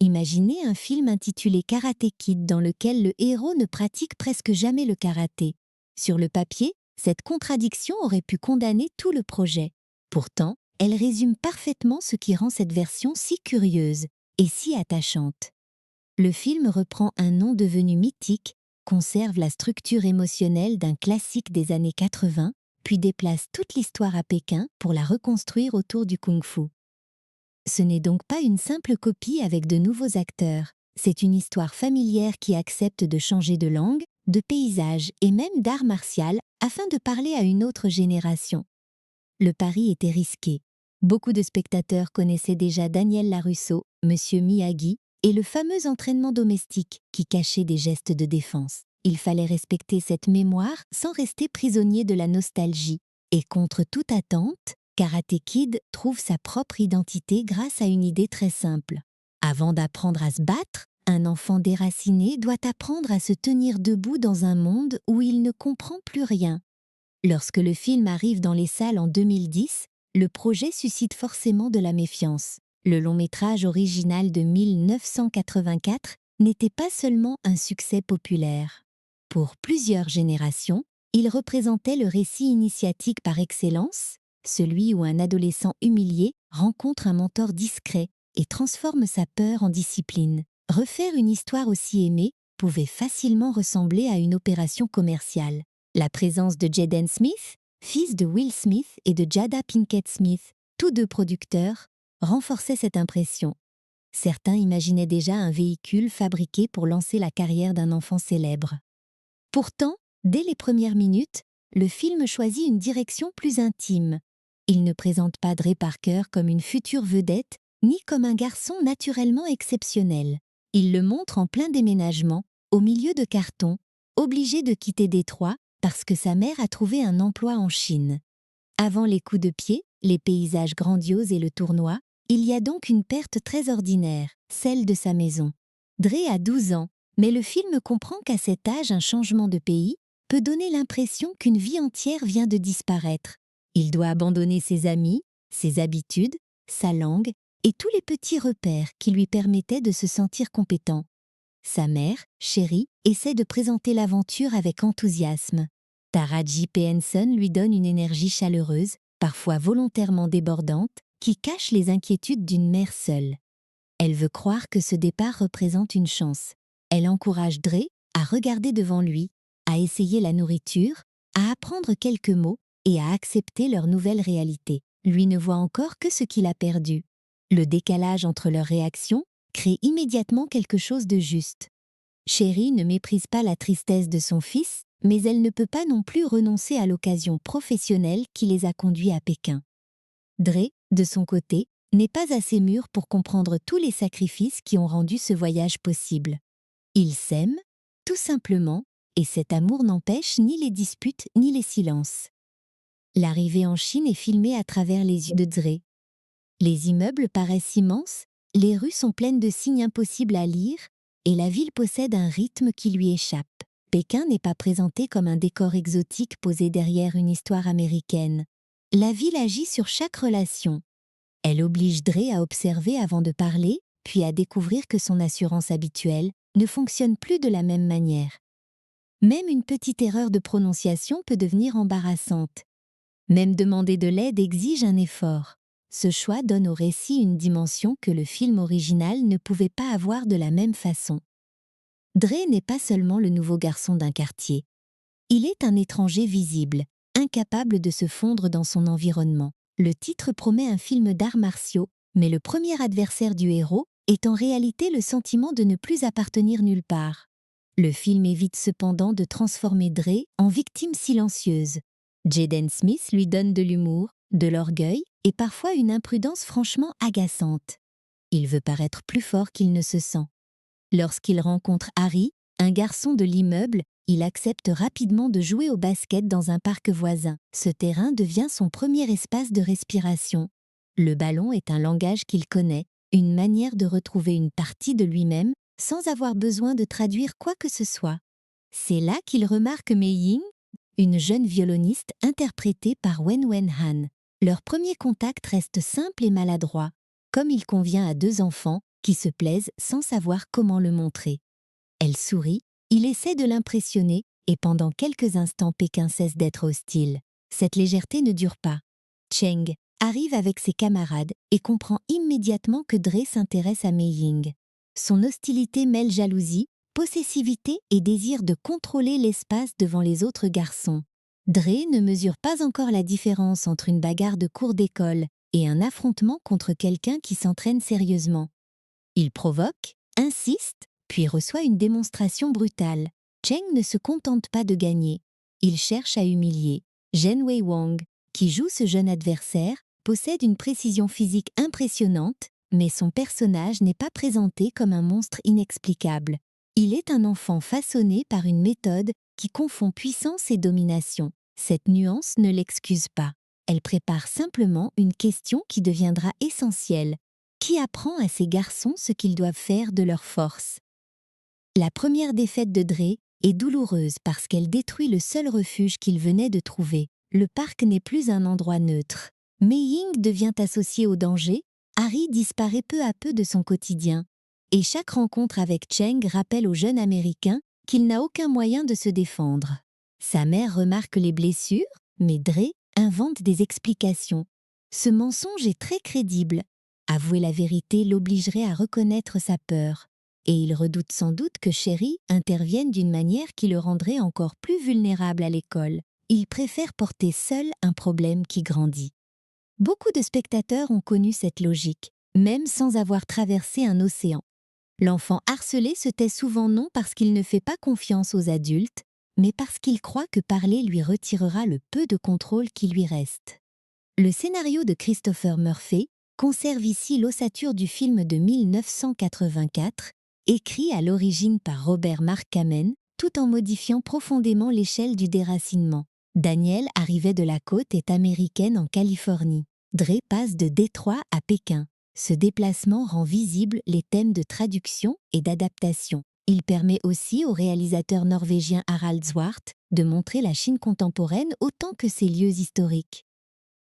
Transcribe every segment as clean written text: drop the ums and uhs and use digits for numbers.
Imaginez un film intitulé Karate Kid dans lequel le héros ne pratique presque jamais le karaté. Sur le papier, cette contradiction aurait pu condamner tout le projet. Pourtant, elle résume parfaitement ce qui rend cette version si curieuse et si attachante. Le film reprend un nom devenu mythique, conserve la structure émotionnelle d'un classique des années 80, puis déplace toute l'histoire à Pékin pour la reconstruire autour du kung-fu. Ce n'est donc pas une simple copie avec de nouveaux acteurs, c'est une histoire familière qui accepte de changer de langue, de paysage et même d'art martial afin de parler à une autre génération. Le pari était risqué. Beaucoup de spectateurs connaissaient déjà Daniel Larusso, Monsieur Miyagi, et le fameux entraînement domestique qui cachait des gestes de défense. Il fallait respecter cette mémoire sans rester prisonnier de la nostalgie. Et contre toute attente, Karate Kid trouve sa propre identité grâce à une idée très simple. Avant d'apprendre à se battre, un enfant déraciné doit apprendre à se tenir debout dans un monde où il ne comprend plus rien. Lorsque le film arrive dans les salles en 2010, le projet suscite forcément de la méfiance. Le long-métrage original de 1984 n'était pas seulement un succès populaire. Pour plusieurs générations, il représentait le récit initiatique par excellence, celui où un adolescent humilié rencontre un mentor discret et transforme sa peur en discipline. Refaire une histoire aussi aimée pouvait facilement ressembler à une opération commerciale. La présence de Jaden Smith, fils de Will Smith et de Jada Pinkett Smith, tous deux producteurs, renforçait cette impression. Certains imaginaient déjà un véhicule fabriqué pour lancer la carrière d'un enfant célèbre. Pourtant, dès les premières minutes, le film choisit une direction plus intime. Il ne présente pas Dre Parker comme une future vedette, ni comme un garçon naturellement exceptionnel. Il le montre en plein déménagement, au milieu de cartons, obligé de quitter Détroit parce que sa mère a trouvé un emploi en Chine. Avant les coups de pied, les paysages grandioses et le tournoi, il y a donc une perte très ordinaire, celle de sa maison. Dre a 12 ans, mais le film comprend qu'à cet âge, un changement de pays peut donner l'impression qu'une vie entière vient de disparaître. Il doit abandonner ses amis, ses habitudes, sa langue et tous les petits repères qui lui permettaient de se sentir compétent. Sa mère, Sherry, essaie de présenter l'aventure avec enthousiasme. Taraji P. Henson lui donne une énergie chaleureuse, parfois volontairement débordante, qui cache les inquiétudes d'une mère seule. Elle veut croire que ce départ représente une chance. Elle encourage Dre à regarder devant lui, à essayer la nourriture, à apprendre quelques mots et à accepter leur nouvelle réalité. Lui ne voit encore que ce qu'il a perdu. Le décalage entre leurs réactions crée immédiatement quelque chose de juste. Sherry ne méprise pas la tristesse de son fils, mais elle ne peut pas non plus renoncer à l'occasion professionnelle qui les a conduits à Pékin. Dre, de son côté, n'est pas assez mûr pour comprendre tous les sacrifices qui ont rendu ce voyage possible. Ils s'aiment, tout simplement, et cet amour n'empêche ni les disputes ni les silences. L'arrivée en Chine est filmée à travers les yeux de Dre. Les immeubles paraissent immenses, les rues sont pleines de signes impossibles à lire, et la ville possède un rythme qui lui échappe. Pékin n'est pas présenté comme un décor exotique posé derrière une histoire américaine. La ville agit sur chaque relation. Elle oblige Dre à observer avant de parler, puis à découvrir que son assurance habituelle ne fonctionne plus de la même manière. Même une petite erreur de prononciation peut devenir embarrassante. Même demander de l'aide exige un effort. Ce choix donne au récit une dimension que le film original ne pouvait pas avoir de la même façon. Dre n'est pas seulement le nouveau garçon d'un quartier. Il est un étranger visible, incapable de se fondre dans son environnement. Le titre promet un film d'arts martiaux, mais le premier adversaire du héros est en réalité le sentiment de ne plus appartenir nulle part. Le film évite cependant de transformer Dre en victime silencieuse. Jaden Smith lui donne de l'humour, de l'orgueil et parfois une imprudence franchement agaçante. Il veut paraître plus fort qu'il ne se sent. Lorsqu'il rencontre Harry, un garçon de l'immeuble, il accepte rapidement de jouer au basket dans un parc voisin. Ce terrain devient son premier espace de respiration. Le ballon est un langage qu'il connaît, une manière de retrouver une partie de lui-même sans avoir besoin de traduire quoi que ce soit. C'est là qu'il remarque Mei Ying, une jeune violoniste interprétée par Wen Han. Leur premier contact reste simple et maladroit. Comme il convient à deux enfants, qui se plaisent sans savoir comment le montrer. Elle sourit, il essaie de l'impressionner, et pendant quelques instants Pékin cesse d'être hostile. Cette légèreté ne dure pas. Cheng arrive avec ses camarades et comprend immédiatement que Dre s'intéresse à Mei Ying. Son hostilité mêle jalousie, possessivité et désir de contrôler l'espace devant les autres garçons. Dre ne mesure pas encore la différence entre une bagarre de cour d'école et un affrontement contre quelqu'un qui s'entraîne sérieusement. Il provoque, insiste, puis reçoit une démonstration brutale. Cheng ne se contente pas de gagner. Il cherche à humilier. Zhen Wei Wang, qui joue ce jeune adversaire, possède une précision physique impressionnante, mais son personnage n'est pas présenté comme un monstre inexplicable. Il est un enfant façonné par une méthode qui confond puissance et domination. Cette nuance ne l'excuse pas. Elle prépare simplement une question qui deviendra essentielle. Qui apprend à ces garçons ce qu'ils doivent faire de leur force? La première défaite de Dre est douloureuse parce qu'elle détruit le seul refuge qu'il venait de trouver. Le parc n'est plus un endroit neutre. Mei Ying devient associée au danger, Harry disparaît peu à peu de son quotidien. Et chaque rencontre avec Cheng rappelle au jeune Américain qu'il n'a aucun moyen de se défendre. Sa mère remarque les blessures, mais Dre invente des explications. Ce mensonge est très crédible. Avouer la vérité l'obligerait à reconnaître sa peur. Et il redoute sans doute que Sherry intervienne d'une manière qui le rendrait encore plus vulnérable à l'école. Il préfère porter seul un problème qui grandit. Beaucoup de spectateurs ont connu cette logique, même sans avoir traversé un océan. L'enfant harcelé se tait souvent non parce qu'il ne fait pas confiance aux adultes, mais parce qu'il croit que parler lui retirera le peu de contrôle qui lui reste. Le scénario de Christopher Murphy conserve ici l'ossature du film de 1984, écrit à l'origine par Robert Mark Kamen, tout en modifiant profondément l'échelle du déracinement. Daniel arrivait de la côte est américaine en Californie. Dre passe de Détroit à Pékin. Ce déplacement rend visibles les thèmes de traduction et d'adaptation. Il permet aussi au réalisateur norvégien Harald Zwart de montrer la Chine contemporaine autant que ses lieux historiques.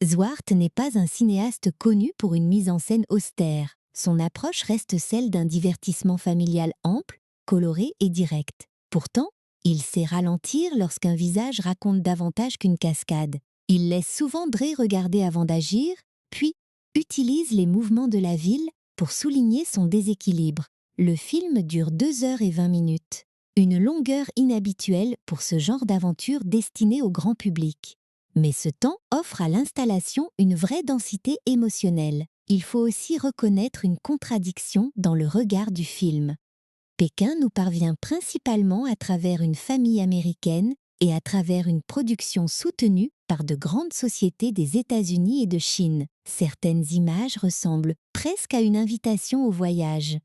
Zwart n'est pas un cinéaste connu pour une mise en scène austère. Son approche reste celle d'un divertissement familial ample, coloré et direct. Pourtant, il sait ralentir lorsqu'un visage raconte davantage qu'une cascade. Il laisse souvent Dre regarder avant d'agir, puis utilise les mouvements de la ville pour souligner son déséquilibre. Le film dure 2 heures et 20 minutes. Une longueur inhabituelle pour ce genre d'aventure destinée au grand public. Mais ce temps offre à l'installation une vraie densité émotionnelle. Il faut aussi reconnaître une contradiction dans le regard du film. Pékin nous parvient principalement à travers une famille américaine et à travers une production soutenue par de grandes sociétés des États-Unis et de Chine. Certaines images ressemblent presque à une invitation au voyage.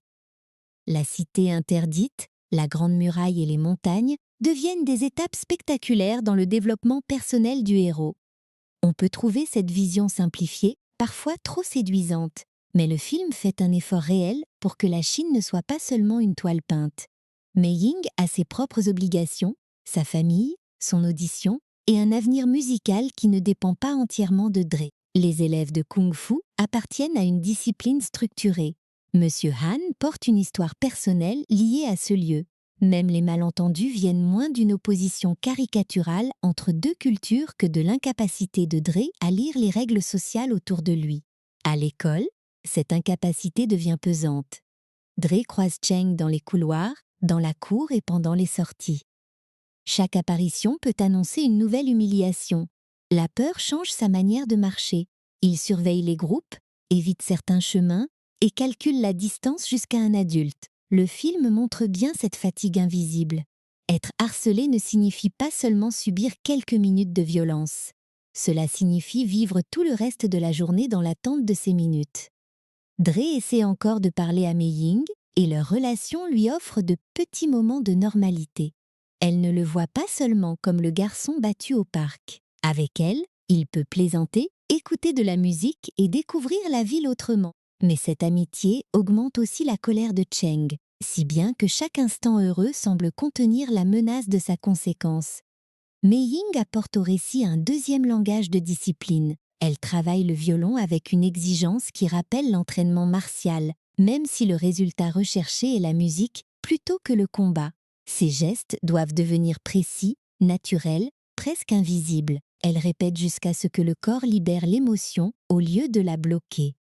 La cité interdite, la Grande Muraille et les montagnes deviennent des étapes spectaculaires dans le développement personnel du héros. On peut trouver cette vision simplifiée, parfois trop séduisante, mais le film fait un effort réel pour que la Chine ne soit pas seulement une toile peinte. Mei Ying a ses propres obligations, sa famille, son audition et un avenir musical qui ne dépend pas entièrement de Dre. Les élèves de Kung Fu appartiennent à une discipline structurée. Monsieur Han porte une histoire personnelle liée à ce lieu. Même les malentendus viennent moins d'une opposition caricaturale entre deux cultures que de l'incapacité de Dre à lire les règles sociales autour de lui. À l'école, cette incapacité devient pesante. Dre croise Cheng dans les couloirs, dans la cour et pendant les sorties. Chaque apparition peut annoncer une nouvelle humiliation. La peur change sa manière de marcher. Il surveille les groupes, évite certains chemins et calcule la distance jusqu'à un adulte. Le film montre bien cette fatigue invisible. Être harcelé ne signifie pas seulement subir quelques minutes de violence. Cela signifie vivre tout le reste de la journée dans l'attente de ces minutes. Dre essaie encore de parler à Mei Ying et leur relation lui offre de petits moments de normalité. Elle ne le voit pas seulement comme le garçon battu au parc. Avec elle, il peut plaisanter, écouter de la musique et découvrir la ville autrement. Mais cette amitié augmente aussi la colère de Cheng, si bien que chaque instant heureux semble contenir la menace de sa conséquence. Mei Ying apporte au récit un deuxième langage de discipline. Elle travaille le violon avec une exigence qui rappelle l'entraînement martial, même si le résultat recherché est la musique plutôt que le combat. Ces gestes doivent devenir précis, naturels, presque invisibles. Elle répète jusqu'à ce que le corps libère l'émotion au lieu de la bloquer.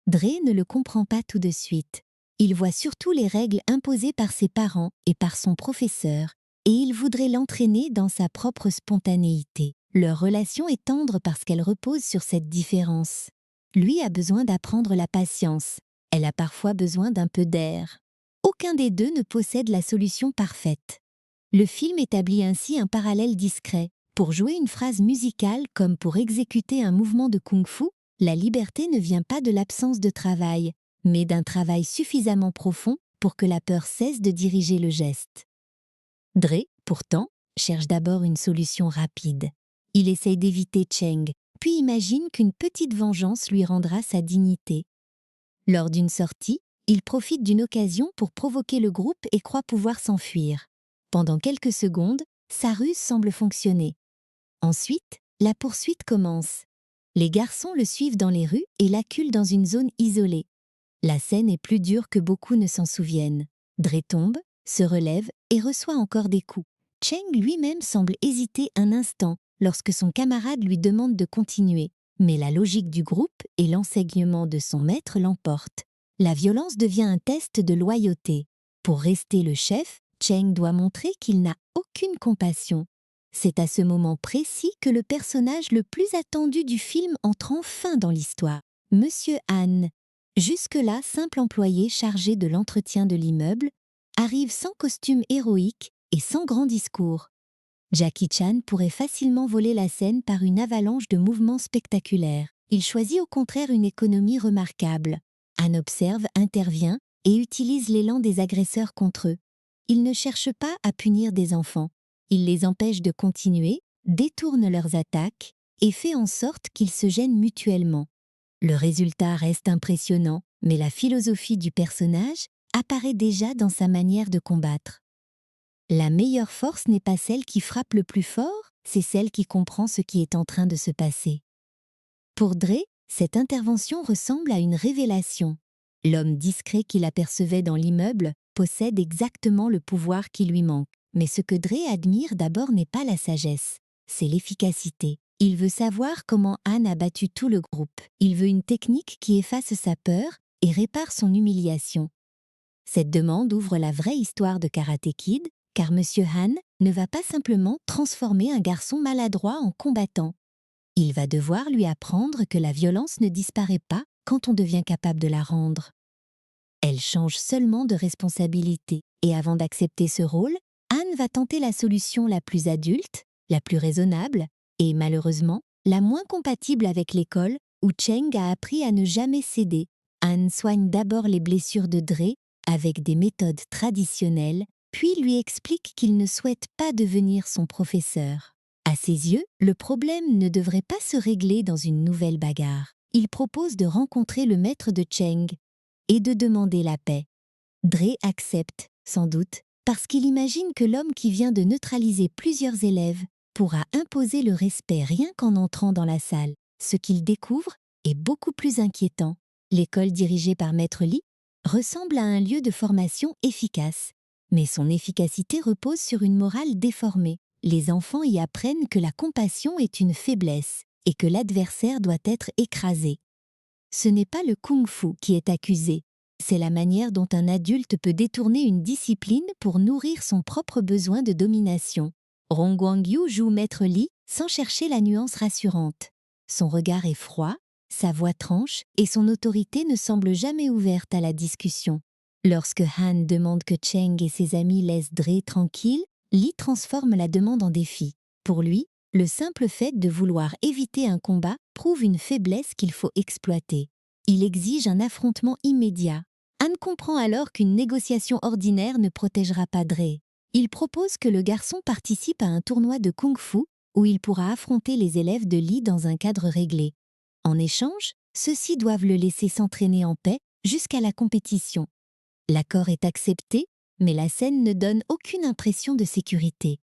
Dre ne le comprend pas tout de suite. Il voit surtout les règles imposées par ses parents et par son professeur, et il voudrait l'entraîner dans sa propre spontanéité. Leur relation est tendre parce qu'elle repose sur cette différence. Lui a besoin d'apprendre la patience. Elle a parfois besoin d'un peu d'air. Aucun des deux ne possède la solution parfaite. Le film établit ainsi un parallèle discret. Pour jouer une phrase musicale comme pour exécuter un mouvement de kung-fu, la liberté ne vient pas de l'absence de travail, mais d'un travail suffisamment profond pour que la peur cesse de diriger le geste. Dre, pourtant, cherche d'abord une solution rapide. Il essaye d'éviter Cheng, puis imagine qu'une petite vengeance lui rendra sa dignité. Lors d'une sortie, il profite d'une occasion pour provoquer le groupe et croit pouvoir s'enfuir. Pendant quelques secondes, sa ruse semble fonctionner. Ensuite, la poursuite commence. Les garçons le suivent dans les rues et l'acculent dans une zone isolée. La scène est plus dure que beaucoup ne s'en souviennent. Dre tombe, se relève et reçoit encore des coups. Cheng lui-même semble hésiter un instant lorsque son camarade lui demande de continuer. Mais la logique du groupe et l'enseignement de son maître l'emportent. La violence devient un test de loyauté. Pour rester le chef, Cheng doit montrer qu'il n'a aucune compassion. C'est à ce moment précis que le personnage le plus attendu du film entre enfin dans l'histoire. Monsieur Han, jusque-là simple employé chargé de l'entretien de l'immeuble, arrive sans costume héroïque et sans grand discours. Jackie Chan pourrait facilement voler la scène par une avalanche de mouvements spectaculaires. Il choisit au contraire une économie remarquable. Han observe, intervient et utilise l'élan des agresseurs contre eux. Il ne cherche pas à punir des enfants. Il les empêche de continuer, détourne leurs attaques et fait en sorte qu'ils se gênent mutuellement. Le résultat reste impressionnant, mais la philosophie du personnage apparaît déjà dans sa manière de combattre. La meilleure force n'est pas celle qui frappe le plus fort, c'est celle qui comprend ce qui est en train de se passer. Pour Dre, cette intervention ressemble à une révélation. L'homme discret qu'il apercevait dans l'immeuble possède exactement le pouvoir qui lui manque. Mais ce que Dre admire d'abord n'est pas la sagesse, c'est l'efficacité. Il veut savoir comment Han a battu tout le groupe. Il veut une technique qui efface sa peur et répare son humiliation. Cette demande ouvre la vraie histoire de Karate Kid, car Monsieur Han ne va pas simplement transformer un garçon maladroit en combattant. Il va devoir lui apprendre que la violence ne disparaît pas quand on devient capable de la rendre. Elle change seulement de responsabilité, et avant d'accepter ce rôle, Han va tenter la solution la plus adulte, la plus raisonnable, et malheureusement, la moins compatible avec l'école, où Cheng a appris à ne jamais céder. Han soigne d'abord les blessures de Dre avec des méthodes traditionnelles, puis lui explique qu'il ne souhaite pas devenir son professeur. À ses yeux, le problème ne devrait pas se régler dans une nouvelle bagarre. Il propose de rencontrer le maître de Cheng et de demander la paix. Dre accepte, sans doute, parce qu'il imagine que l'homme qui vient de neutraliser plusieurs élèves pourra imposer le respect rien qu'en entrant dans la salle. Ce qu'il découvre est beaucoup plus inquiétant. L'école dirigée par Maître Lee ressemble à un lieu de formation efficace, mais son efficacité repose sur une morale déformée. Les enfants y apprennent que la compassion est une faiblesse et que l'adversaire doit être écrasé. Ce n'est pas le kung-fu qui est accusé, c'est la manière dont un adulte peut détourner une discipline pour nourrir son propre besoin de domination. Rong Guangyu joue Maître Lee sans chercher la nuance rassurante. Son regard est froid, sa voix tranche et son autorité ne semble jamais ouverte à la discussion. Lorsque Han demande que Cheng et ses amis laissent Dre tranquille, Lee transforme la demande en défi. Pour lui, le simple fait de vouloir éviter un combat prouve une faiblesse qu'il faut exploiter. Il exige un affrontement immédiat. Han comprend alors qu'une négociation ordinaire ne protégera pas Dre. Il propose que le garçon participe à un tournoi de kung-fu où il pourra affronter les élèves de Lee dans un cadre réglé. En échange, ceux-ci doivent le laisser s'entraîner en paix jusqu'à la compétition. L'accord est accepté, mais la scène ne donne aucune impression de sécurité.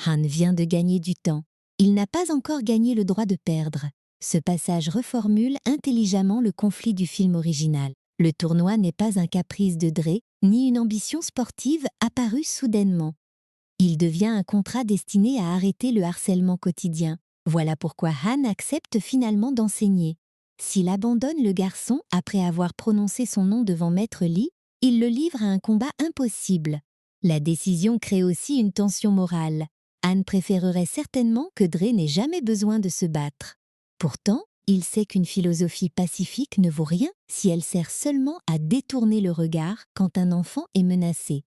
Han vient de gagner du temps. Il n'a pas encore gagné le droit de perdre. Ce passage reformule intelligemment le conflit du film original. Le tournoi n'est pas un caprice de Dre, ni une ambition sportive apparue soudainement. Il devient un contrat destiné à arrêter le harcèlement quotidien. Voilà pourquoi Han accepte finalement d'enseigner. S'il abandonne le garçon après avoir prononcé son nom devant Maître Lee, il le livre à un combat impossible. La décision crée aussi une tension morale. Han préférerait certainement que Dre n'ait jamais besoin de se battre. Pourtant, il sait qu'une philosophie pacifique ne vaut rien si elle sert seulement à détourner le regard quand un enfant est menacé.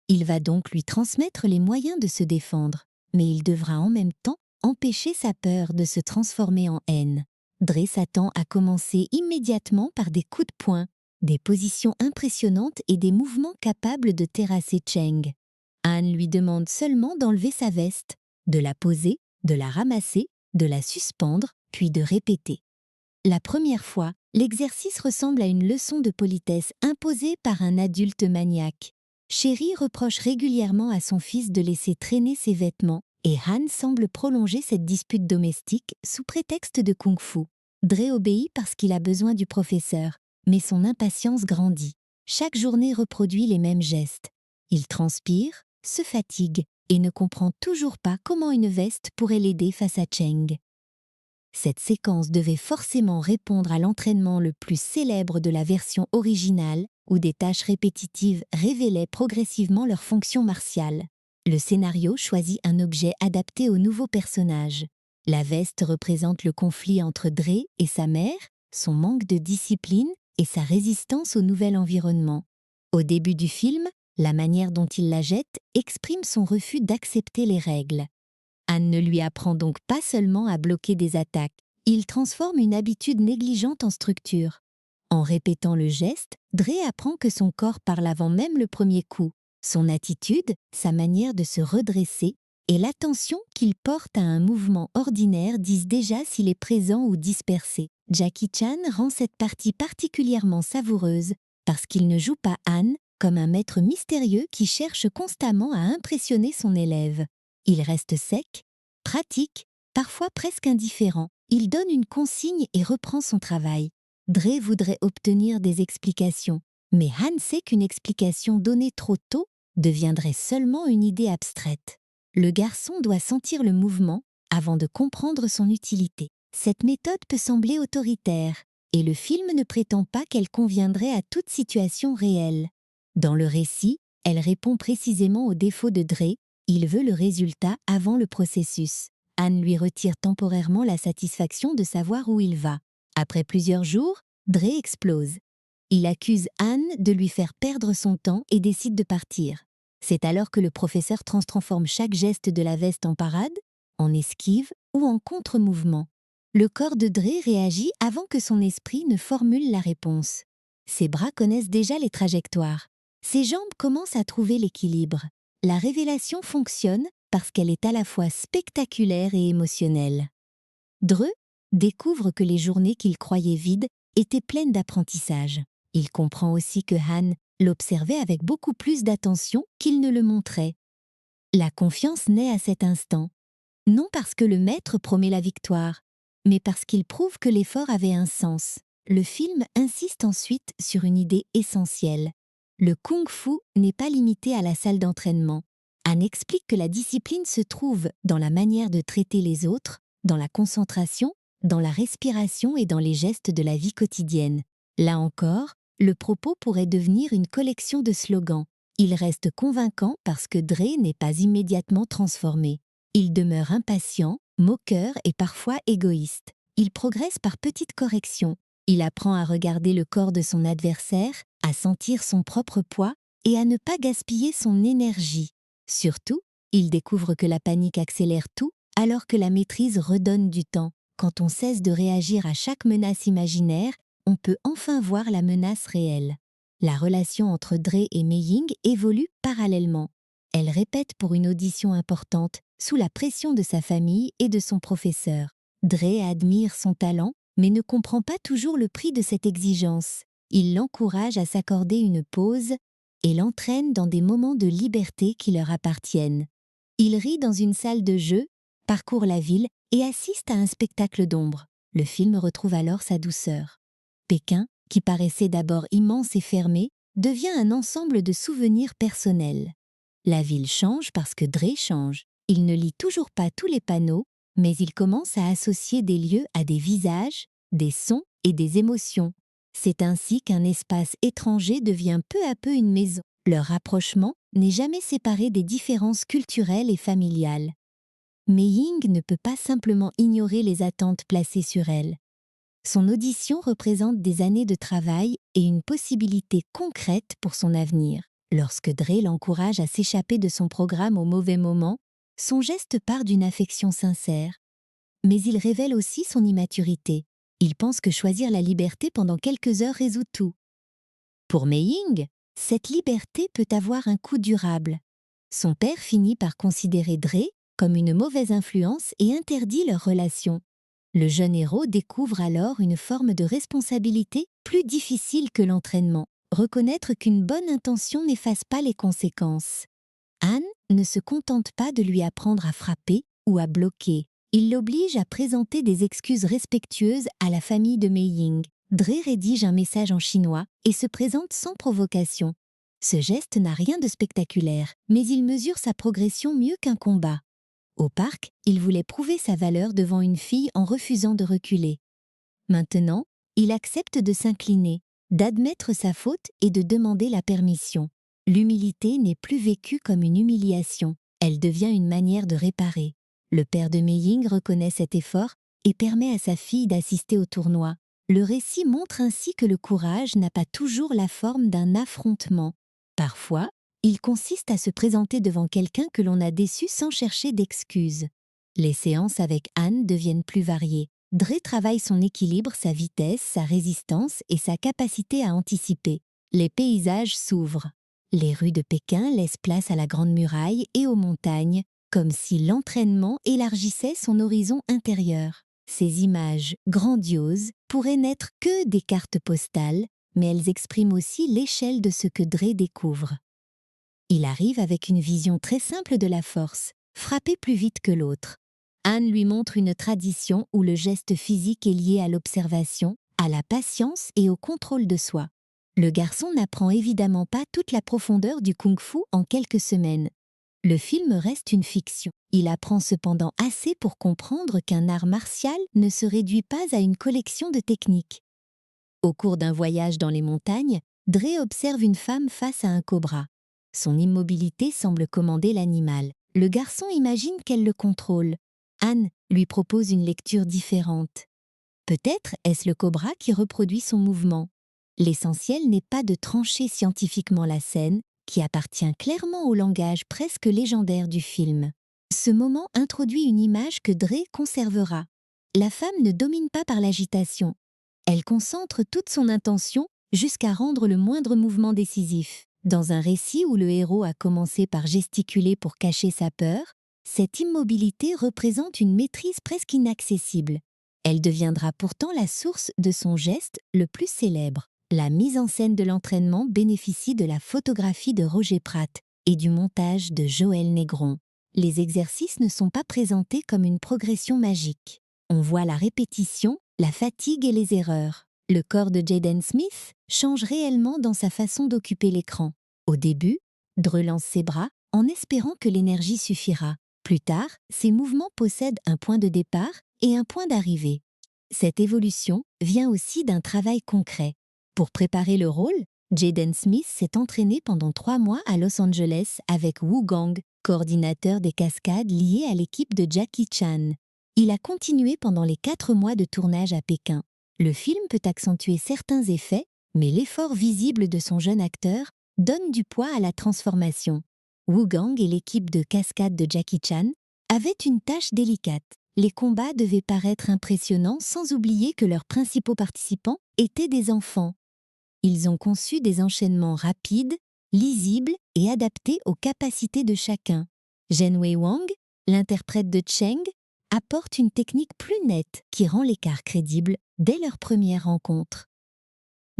Il va donc lui transmettre les moyens de se défendre, mais il devra en même temps empêcher sa peur de se transformer en haine. Dre s'attend à commencer immédiatement par des coups de poing, des positions impressionnantes et des mouvements capables de terrasser Cheng. Han lui demande seulement d'enlever sa veste, de la poser, de la ramasser, de la suspendre, puis de répéter. La première fois, l'exercice ressemble à une leçon de politesse imposée par un adulte maniaque. Sherry reproche régulièrement à son fils de laisser traîner ses vêtements et Han semble prolonger cette dispute domestique sous prétexte de kung-fu. Dre obéit parce qu'il a besoin du professeur, mais son impatience grandit. Chaque journée reproduit les mêmes gestes. Il transpire, se fatigue et ne comprend toujours pas comment une veste pourrait l'aider face à Cheng. Cette séquence devait forcément répondre à l'entraînement le plus célèbre de la version originale, où des tâches répétitives révélaient progressivement leur fonction martiale. Le scénario choisit un objet adapté au nouveau personnage. La veste représente le conflit entre Dre et sa mère, son manque de discipline et sa résistance au nouvel environnement. Au début du film, la manière dont il la jette exprime son refus d'accepter les règles. Han ne lui apprend donc pas seulement à bloquer des attaques, il transforme une habitude négligente en structure. En répétant le geste, Dre apprend que son corps parle avant même le premier coup. Son attitude, sa manière de se redresser et l'attention qu'il porte à un mouvement ordinaire disent déjà s'il est présent ou dispersé. Jackie Chan rend cette partie particulièrement savoureuse parce qu'il ne joue pas Han comme un maître mystérieux qui cherche constamment à impressionner son élève. Il reste sec, pratique, parfois presque indifférent. Il donne une consigne et reprend son travail. Dre voudrait obtenir des explications, mais Han sait qu'une explication donnée trop tôt deviendrait seulement une idée abstraite. Le garçon doit sentir le mouvement avant de comprendre son utilité. Cette méthode peut sembler autoritaire, et le film ne prétend pas qu'elle conviendrait à toute situation réelle. Dans le récit, elle répond précisément aux défauts de Dre. Il veut le résultat avant le processus. Han lui retire temporairement la satisfaction de savoir où il va. Après plusieurs jours, Dre explose. Il accuse Han de lui faire perdre son temps et décide de partir. C'est alors que le professeur transforme chaque geste de la veste en parade, en esquive ou en contre-mouvement. Le corps de Dre réagit avant que son esprit ne formule la réponse. Ses bras connaissent déjà les trajectoires. Ses jambes commencent à trouver l'équilibre. La révélation fonctionne parce qu'elle est à la fois spectaculaire et émotionnelle. Dre découvre que les journées qu'il croyait vides étaient pleines d'apprentissage. Il comprend aussi que Han l'observait avec beaucoup plus d'attention qu'il ne le montrait. La confiance naît à cet instant, non parce que le maître promet la victoire, mais parce qu'il prouve que l'effort avait un sens. Le film insiste ensuite sur une idée essentielle. Le kung-fu n'est pas limité à la salle d'entraînement. Han explique que la discipline se trouve dans la manière de traiter les autres, dans la concentration, dans la respiration et dans les gestes de la vie quotidienne. Là encore, le propos pourrait devenir une collection de slogans. Il reste convaincant parce que Dre n'est pas immédiatement transformé. Il demeure impatient, moqueur et parfois égoïste. Il progresse par petites corrections. Il apprend à regarder le corps de son adversaire, à sentir son propre poids et à ne pas gaspiller son énergie. Surtout, il découvre que la panique accélère tout alors que la maîtrise redonne du temps. Quand on cesse de réagir à chaque menace imaginaire, on peut enfin voir la menace réelle. La relation entre Dre et Mei Ying évolue parallèlement. Elle répète pour une audition importante, sous la pression de sa famille et de son professeur. Dre admire son talent, mais ne comprend pas toujours le prix de cette exigence. Il l'encourage à s'accorder une pause et l'entraîne dans des moments de liberté qui leur appartiennent. Il rit dans une salle de jeu, parcourt la ville et assiste à un spectacle d'ombre. Le film retrouve alors sa douceur. Pékin, qui paraissait d'abord immense et fermée, devient un ensemble de souvenirs personnels. La ville change parce que Dre change. Il ne lit toujours pas tous les panneaux, mais il commence à associer des lieux à des visages, des sons et des émotions. C'est ainsi qu'un espace étranger devient peu à peu une maison. Leur rapprochement n'est jamais séparé des différences culturelles et familiales. Mais Ying ne peut pas simplement ignorer les attentes placées sur elle. Son audition représente des années de travail et une possibilité concrète pour son avenir. Lorsque Dre l'encourage à s'échapper de son programme au mauvais moment, son geste part d'une affection sincère. Mais il révèle aussi son immaturité. Il pense que choisir la liberté pendant quelques heures résout tout. Pour Mei-Ying, cette liberté peut avoir un coût durable. Son père finit par considérer Dre comme une mauvaise influence et interdit leur relation. Le jeune héros découvre alors une forme de responsabilité plus difficile que l'entraînement. Reconnaître qu'une bonne intention n'efface pas les conséquences. Anne ne se contente pas de lui apprendre à frapper ou à bloquer. Il l'oblige à présenter des excuses respectueuses à la famille de Mei-Ying. Dre rédige un message en chinois et se présente sans provocation. Ce geste n'a rien de spectaculaire, mais il mesure sa progression mieux qu'un combat. Au parc, il voulait prouver sa valeur devant une fille en refusant de reculer. Maintenant, il accepte de s'incliner, d'admettre sa faute et de demander la permission. L'humilité n'est plus vécue comme une humiliation, elle devient une manière de réparer. Le père de Mei-Ying reconnaît cet effort et permet à sa fille d'assister au tournoi. Le récit montre ainsi que le courage n'a pas toujours la forme d'un affrontement. Parfois, il consiste à se présenter devant quelqu'un que l'on a déçu sans chercher d'excuses. Les séances avec Anne deviennent plus variées. Dre travaille son équilibre, sa vitesse, sa résistance et sa capacité à anticiper. Les paysages s'ouvrent. Les rues de Pékin laissent place à la Grande Muraille et aux montagnes, comme si l'entraînement élargissait son horizon intérieur. Ces images grandioses pourraient n'être que des cartes postales, mais elles expriment aussi l'échelle de ce que Dre découvre. Il arrive avec une vision très simple de la force, frapper plus vite que l'autre. Anne lui montre une tradition où le geste physique est lié à l'observation, à la patience et au contrôle de soi. Le garçon n'apprend évidemment pas toute la profondeur du kung-fu en quelques semaines. Le film reste une fiction. Il apprend cependant assez pour comprendre qu'un art martial ne se réduit pas à une collection de techniques. Au cours d'un voyage dans les montagnes, Dre observe une femme face à un cobra. Son immobilité semble commander l'animal. Le garçon imagine qu'elle le contrôle. Anne lui propose une lecture différente. Peut-être est-ce le cobra qui reproduit son mouvement. L'essentiel n'est pas de trancher scientifiquement la scène, qui appartient clairement au langage presque légendaire du film. Ce moment introduit une image que Dre conservera. La femme ne domine pas par l'agitation. Elle concentre toute son intention jusqu'à rendre le moindre mouvement décisif. Dans un récit où le héros a commencé par gesticuler pour cacher sa peur, cette immobilité représente une maîtrise presque inaccessible. Elle deviendra pourtant la source de son geste le plus célèbre. La mise en scène de l'entraînement bénéficie de la photographie de Roger Pratt et du montage de Joël Négron. Les exercices ne sont pas présentés comme une progression magique. On voit la répétition, la fatigue et les erreurs. Le corps de Jaden Smith change réellement dans sa façon d'occuper l'écran. Au début, Dre lance ses bras en espérant que l'énergie suffira. Plus tard, ses mouvements possèdent un point de départ et un point d'arrivée. Cette évolution vient aussi d'un travail concret. Pour préparer le rôle, Jaden Smith s'est entraîné pendant 3 mois à Los Angeles avec Wu Gang, coordinateur des cascades lié à l'équipe de Jackie Chan. Il a continué pendant les 4 mois de tournage à Pékin. Le film peut accentuer certains effets, mais l'effort visible de son jeune acteur donne du poids à la transformation. Wu Gang et l'équipe de cascade de Jackie Chan avaient une tâche délicate. Les combats devaient paraître impressionnants sans oublier que leurs principaux participants étaient des enfants. Ils ont conçu des enchaînements rapides, lisibles et adaptés aux capacités de chacun. Zhenwei Wang, l'interprète de Cheng, apporte une technique plus nette qui rend l'écart crédible dès leur première rencontre.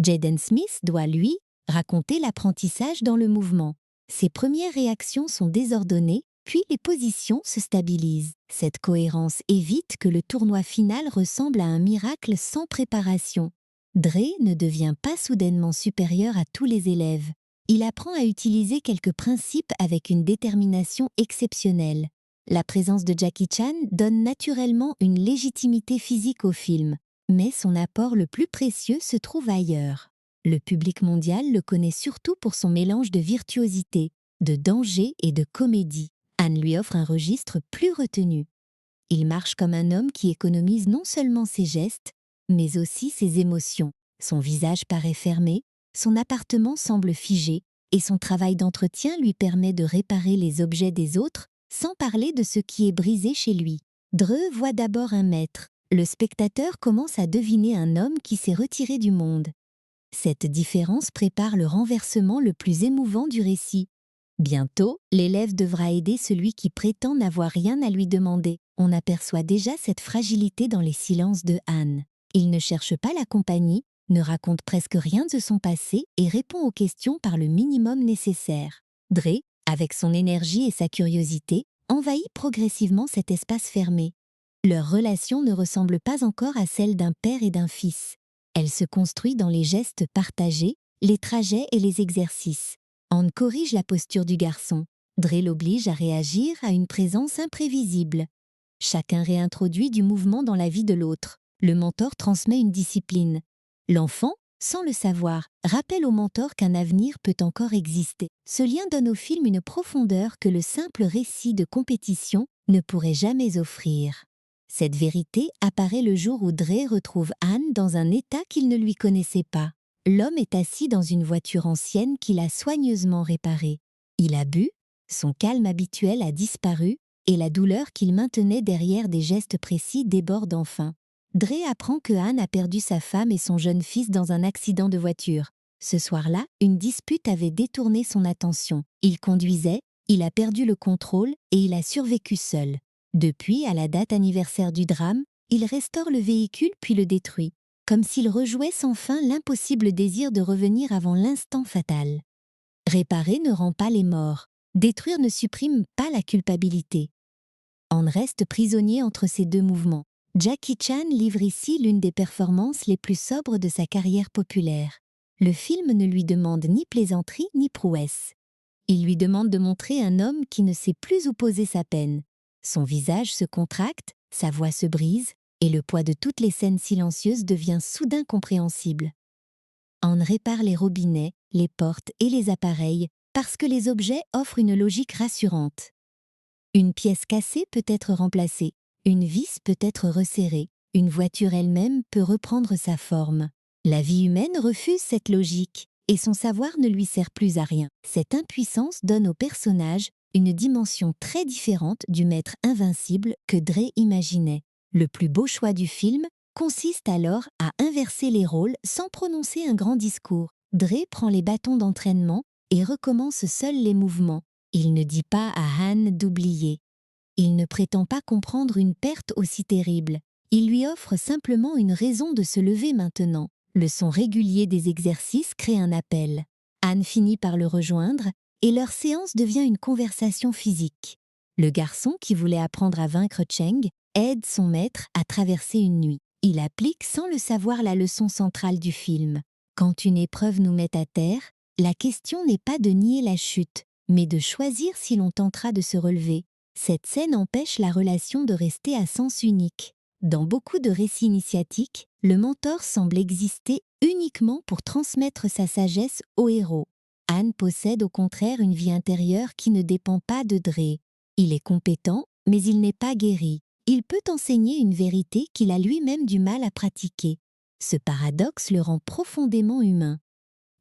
Jaden Smith doit, lui, raconter l'apprentissage dans le mouvement. Ses premières réactions sont désordonnées, puis les positions se stabilisent. Cette cohérence évite que le tournoi final ressemble à un miracle sans préparation. Dre ne devient pas soudainement supérieur à tous les élèves. Il apprend à utiliser quelques principes avec une détermination exceptionnelle. La présence de Jackie Chan donne naturellement une légitimité physique au film, mais son apport le plus précieux se trouve ailleurs. Le public mondial le connaît surtout pour son mélange de virtuosité, de danger et de comédie. Han lui offre un registre plus retenu. Il marche comme un homme qui économise non seulement ses gestes, mais aussi ses émotions. Son visage paraît fermé, son appartement semble figé, et son travail d'entretien lui permet de réparer les objets des autres, sans parler de ce qui est brisé chez lui. Dre voit d'abord un maître. Le spectateur commence à deviner un homme qui s'est retiré du monde. Cette différence prépare le renversement le plus émouvant du récit. Bientôt, l'élève devra aider celui qui prétend n'avoir rien à lui demander. On aperçoit déjà cette fragilité dans les silences de Han. Il ne cherche pas la compagnie, ne raconte presque rien de son passé et répond aux questions par le minimum nécessaire. Dre, avec son énergie et sa curiosité, envahit progressivement cet espace fermé. Leur relation ne ressemble pas encore à celle d'un père et d'un fils. Elle se construit dans les gestes partagés, les trajets et les exercices. Han corrige la posture du garçon. Dre l'oblige à réagir à une présence imprévisible. Chacun réintroduit du mouvement dans la vie de l'autre. Le mentor transmet une discipline. L'enfant, sans le savoir, rappelle au mentor qu'un avenir peut encore exister. Ce lien donne au film une profondeur que le simple récit de compétition ne pourrait jamais offrir. Cette vérité apparaît le jour où Dre retrouve Han dans un état qu'il ne lui connaissait pas. L'homme est assis dans une voiture ancienne qu'il a soigneusement réparée. Il a bu, son calme habituel a disparu, et la douleur qu'il maintenait derrière des gestes précis déborde enfin. Dre apprend que Han a perdu sa femme et son jeune fils dans un accident de voiture. Ce soir-là, une dispute avait détourné son attention. Il conduisait, il a perdu le contrôle et il a survécu seul. Depuis, à la date anniversaire du drame, il restaure le véhicule puis le détruit, comme s'il rejouait sans fin l'impossible désir de revenir avant l'instant fatal. Réparer ne rend pas les morts, détruire ne supprime pas la culpabilité. Han reste prisonnier entre ces deux mouvements. Jackie Chan livre ici l'une des performances les plus sobres de sa carrière populaire. Le film ne lui demande ni plaisanterie ni prouesse. Il lui demande de montrer un homme qui ne sait plus où poser sa peine. Son visage se contracte, sa voix se brise, et le poids de toutes les scènes silencieuses devient soudain compréhensible. Han répare les robinets, les portes et les appareils parce que les objets offrent une logique rassurante. Une pièce cassée peut être remplacée, une vis peut être resserrée, une voiture elle-même peut reprendre sa forme. La vie humaine refuse cette logique, et son savoir ne lui sert plus à rien. Cette impuissance donne au personnage une dimension très différente du maître invincible que Dre imaginait. Le plus beau choix du film consiste alors à inverser les rôles sans prononcer un grand discours. Dre prend les bâtons d'entraînement et recommence seul les mouvements. Il ne dit pas à Han d'oublier. Il ne prétend pas comprendre une perte aussi terrible. Il lui offre simplement une raison de se lever maintenant. Le son régulier des exercices crée un appel. Han finit par le rejoindre et leur séance devient une conversation physique. Le garçon qui voulait apprendre à vaincre Cheng aide son maître à traverser une nuit. Il applique sans le savoir la leçon centrale du film. Quand une épreuve nous met à terre, la question n'est pas de nier la chute, mais de choisir si l'on tentera de se relever. Cette scène empêche la relation de rester à sens unique. Dans beaucoup de récits initiatiques, le mentor semble exister uniquement pour transmettre sa sagesse au héros. Han possède au contraire une vie intérieure qui ne dépend pas de Dre. Il est compétent, mais il n'est pas guéri. Il peut enseigner une vérité qu'il a lui-même du mal à pratiquer. Ce paradoxe le rend profondément humain.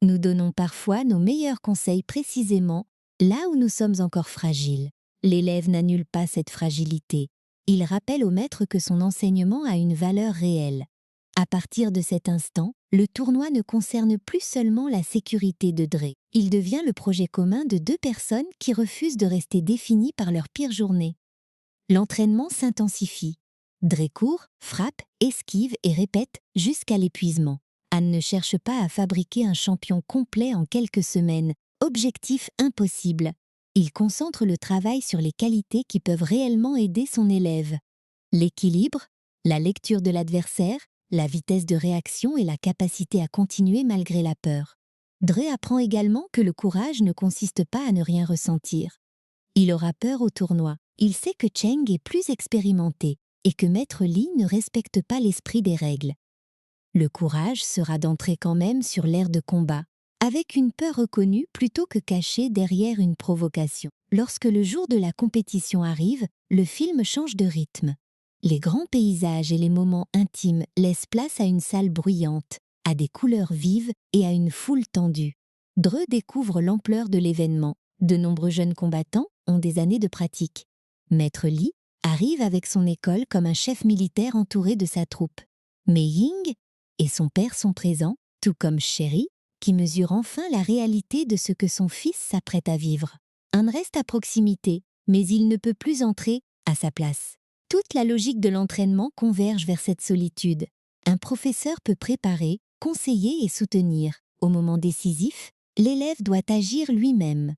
Nous donnons parfois nos meilleurs conseils précisément là où nous sommes encore fragiles. L'élève n'annule pas cette fragilité. Il rappelle au maître que son enseignement a une valeur réelle. À partir de cet instant, le tournoi ne concerne plus seulement la sécurité de Dre. Il devient le projet commun de deux personnes qui refusent de rester définies par leur pire journée. L'entraînement s'intensifie. Dre court, frappe, esquive et répète jusqu'à l'épuisement. Han ne cherche pas à fabriquer un champion complet en quelques semaines, objectif impossible. Il concentre le travail sur les qualités qui peuvent réellement aider son élève. L'équilibre, la lecture de l'adversaire, la vitesse de réaction et la capacité à continuer malgré la peur. Dre apprend également que le courage ne consiste pas à ne rien ressentir. Il aura peur au tournoi. Il sait que Cheng est plus expérimenté et que Maître Li ne respecte pas l'esprit des règles. Le courage sera d'entrer quand même sur l'aire de combat, avec une peur reconnue plutôt que cachée derrière une provocation. Lorsque le jour de la compétition arrive, le film change de rythme. Les grands paysages et les moments intimes laissent place à une salle bruyante, à des couleurs vives et à une foule tendue. Dre découvre l'ampleur de l'événement. De nombreux jeunes combattants ont des années de pratique. Maître Li arrive avec son école comme un chef militaire entouré de sa troupe. Mei Ying et son père sont présents, tout comme Sherry, qui mesure enfin la réalité de ce que son fils s'apprête à vivre. Han reste à proximité, mais il ne peut plus entrer à sa place. Toute la logique de l'entraînement converge vers cette solitude. Un professeur peut préparer, conseiller et soutenir. Au moment décisif, l'élève doit agir lui-même.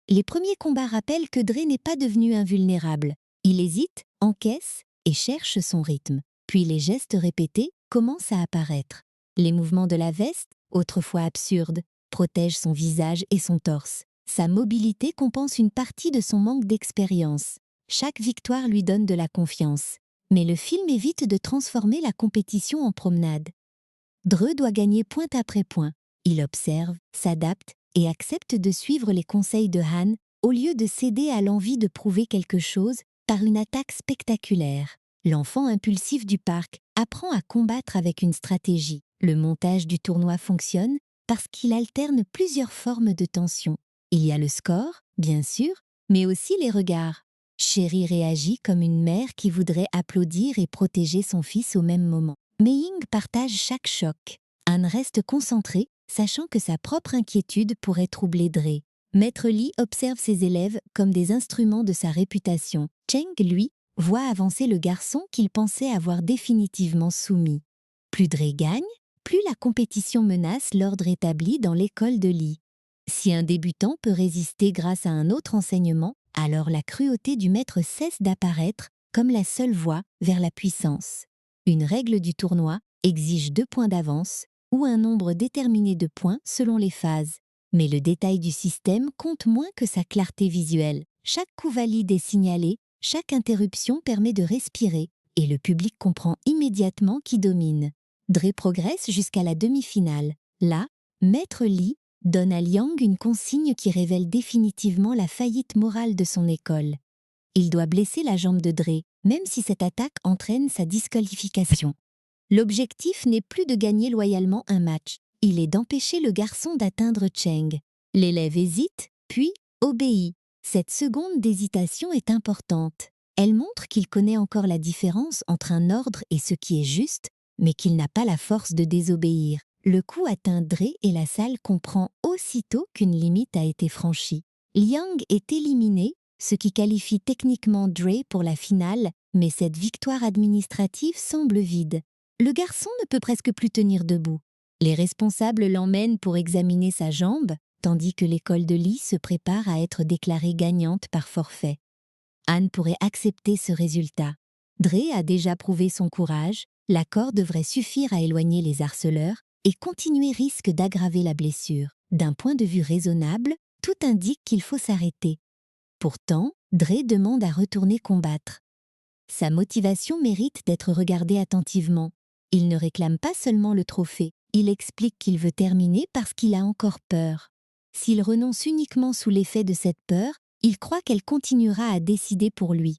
Les premiers combats rappellent que Dre n'est pas devenu invulnérable. Il hésite, encaisse et cherche son rythme. Puis les gestes répétés commencent à apparaître. Les mouvements de la veste, autrefois absurdes, protègent son visage et son torse. Sa mobilité compense une partie de son manque d'expérience. Chaque victoire lui donne de la confiance. Mais le film évite de transformer la compétition en promenade. Dre doit gagner point après point. Il observe, s'adapte et accepte de suivre les conseils de Han au lieu de céder à l'envie de prouver quelque chose par une attaque spectaculaire. L'enfant impulsif du parc apprend à combattre avec une stratégie. Le montage du tournoi fonctionne parce qu'il alterne plusieurs formes de tension. Il y a le score, bien sûr, mais aussi les regards. Sherry réagit comme une mère qui voudrait applaudir et protéger son fils au même moment. Mei Ying partage chaque choc. Han reste concentré, sachant que sa propre inquiétude pourrait troubler Dre. Maître Li observe ses élèves comme des instruments de sa réputation. Cheng, lui, voit avancer le garçon qu'il pensait avoir définitivement soumis. Plus Dre gagne, plus la compétition menace l'ordre établi dans l'école de Li. Si un débutant peut résister grâce à un autre enseignement, alors la cruauté du maître cesse d'apparaître comme la seule voie vers la puissance. Une règle du tournoi exige 2 points d'avance ou un nombre déterminé de points selon les phases. Mais le détail du système compte moins que sa clarté visuelle. Chaque coup valide est signalé, chaque interruption permet de respirer et le public comprend immédiatement qui domine. Dre progresse jusqu'à la demi-finale. Là, Maître Li donne à Liang une consigne qui révèle définitivement la faillite morale de son école. Il doit blesser la jambe de Dre, même si cette attaque entraîne sa disqualification. L'objectif n'est plus de gagner loyalement un match, il est d'empêcher le garçon d'atteindre Cheng. L'élève hésite, puis obéit. Cette seconde d'hésitation est importante. Elle montre qu'il connaît encore la différence entre un ordre et ce qui est juste, mais qu'il n'a pas la force de désobéir. Le coup atteint Dre et la salle comprend aussitôt qu'une limite a été franchie. Liang est éliminé, ce qui qualifie techniquement Dre pour la finale, mais cette victoire administrative semble vide. Le garçon ne peut presque plus tenir debout. Les responsables l'emmènent pour examiner sa jambe, tandis que l'école de Li se prépare à être déclarée gagnante par forfait. Han pourrait accepter ce résultat. Dre a déjà prouvé son courage, l'accord devrait suffire à éloigner les harceleurs, et continuer risque d'aggraver la blessure. D'un point de vue raisonnable, tout indique qu'il faut s'arrêter. Pourtant, Dre demande à retourner combattre. Sa motivation mérite d'être regardée attentivement. Il ne réclame pas seulement le trophée, il explique qu'il veut terminer parce qu'il a encore peur. S'il renonce uniquement sous l'effet de cette peur, il croit qu'elle continuera à décider pour lui.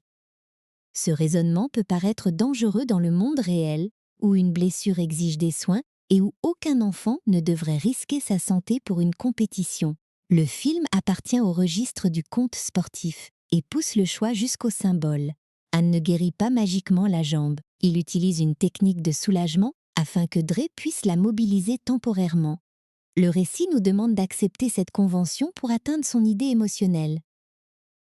Ce raisonnement peut paraître dangereux dans le monde réel, où une blessure exige des soins et où aucun enfant ne devrait risquer sa santé pour une compétition. Le film appartient au registre du conte sportif et pousse le choix jusqu'au symbole. Han ne guérit pas magiquement la jambe. Il utilise une technique de soulagement afin que Dre puisse la mobiliser temporairement. Le récit nous demande d'accepter cette convention pour atteindre son idée émotionnelle.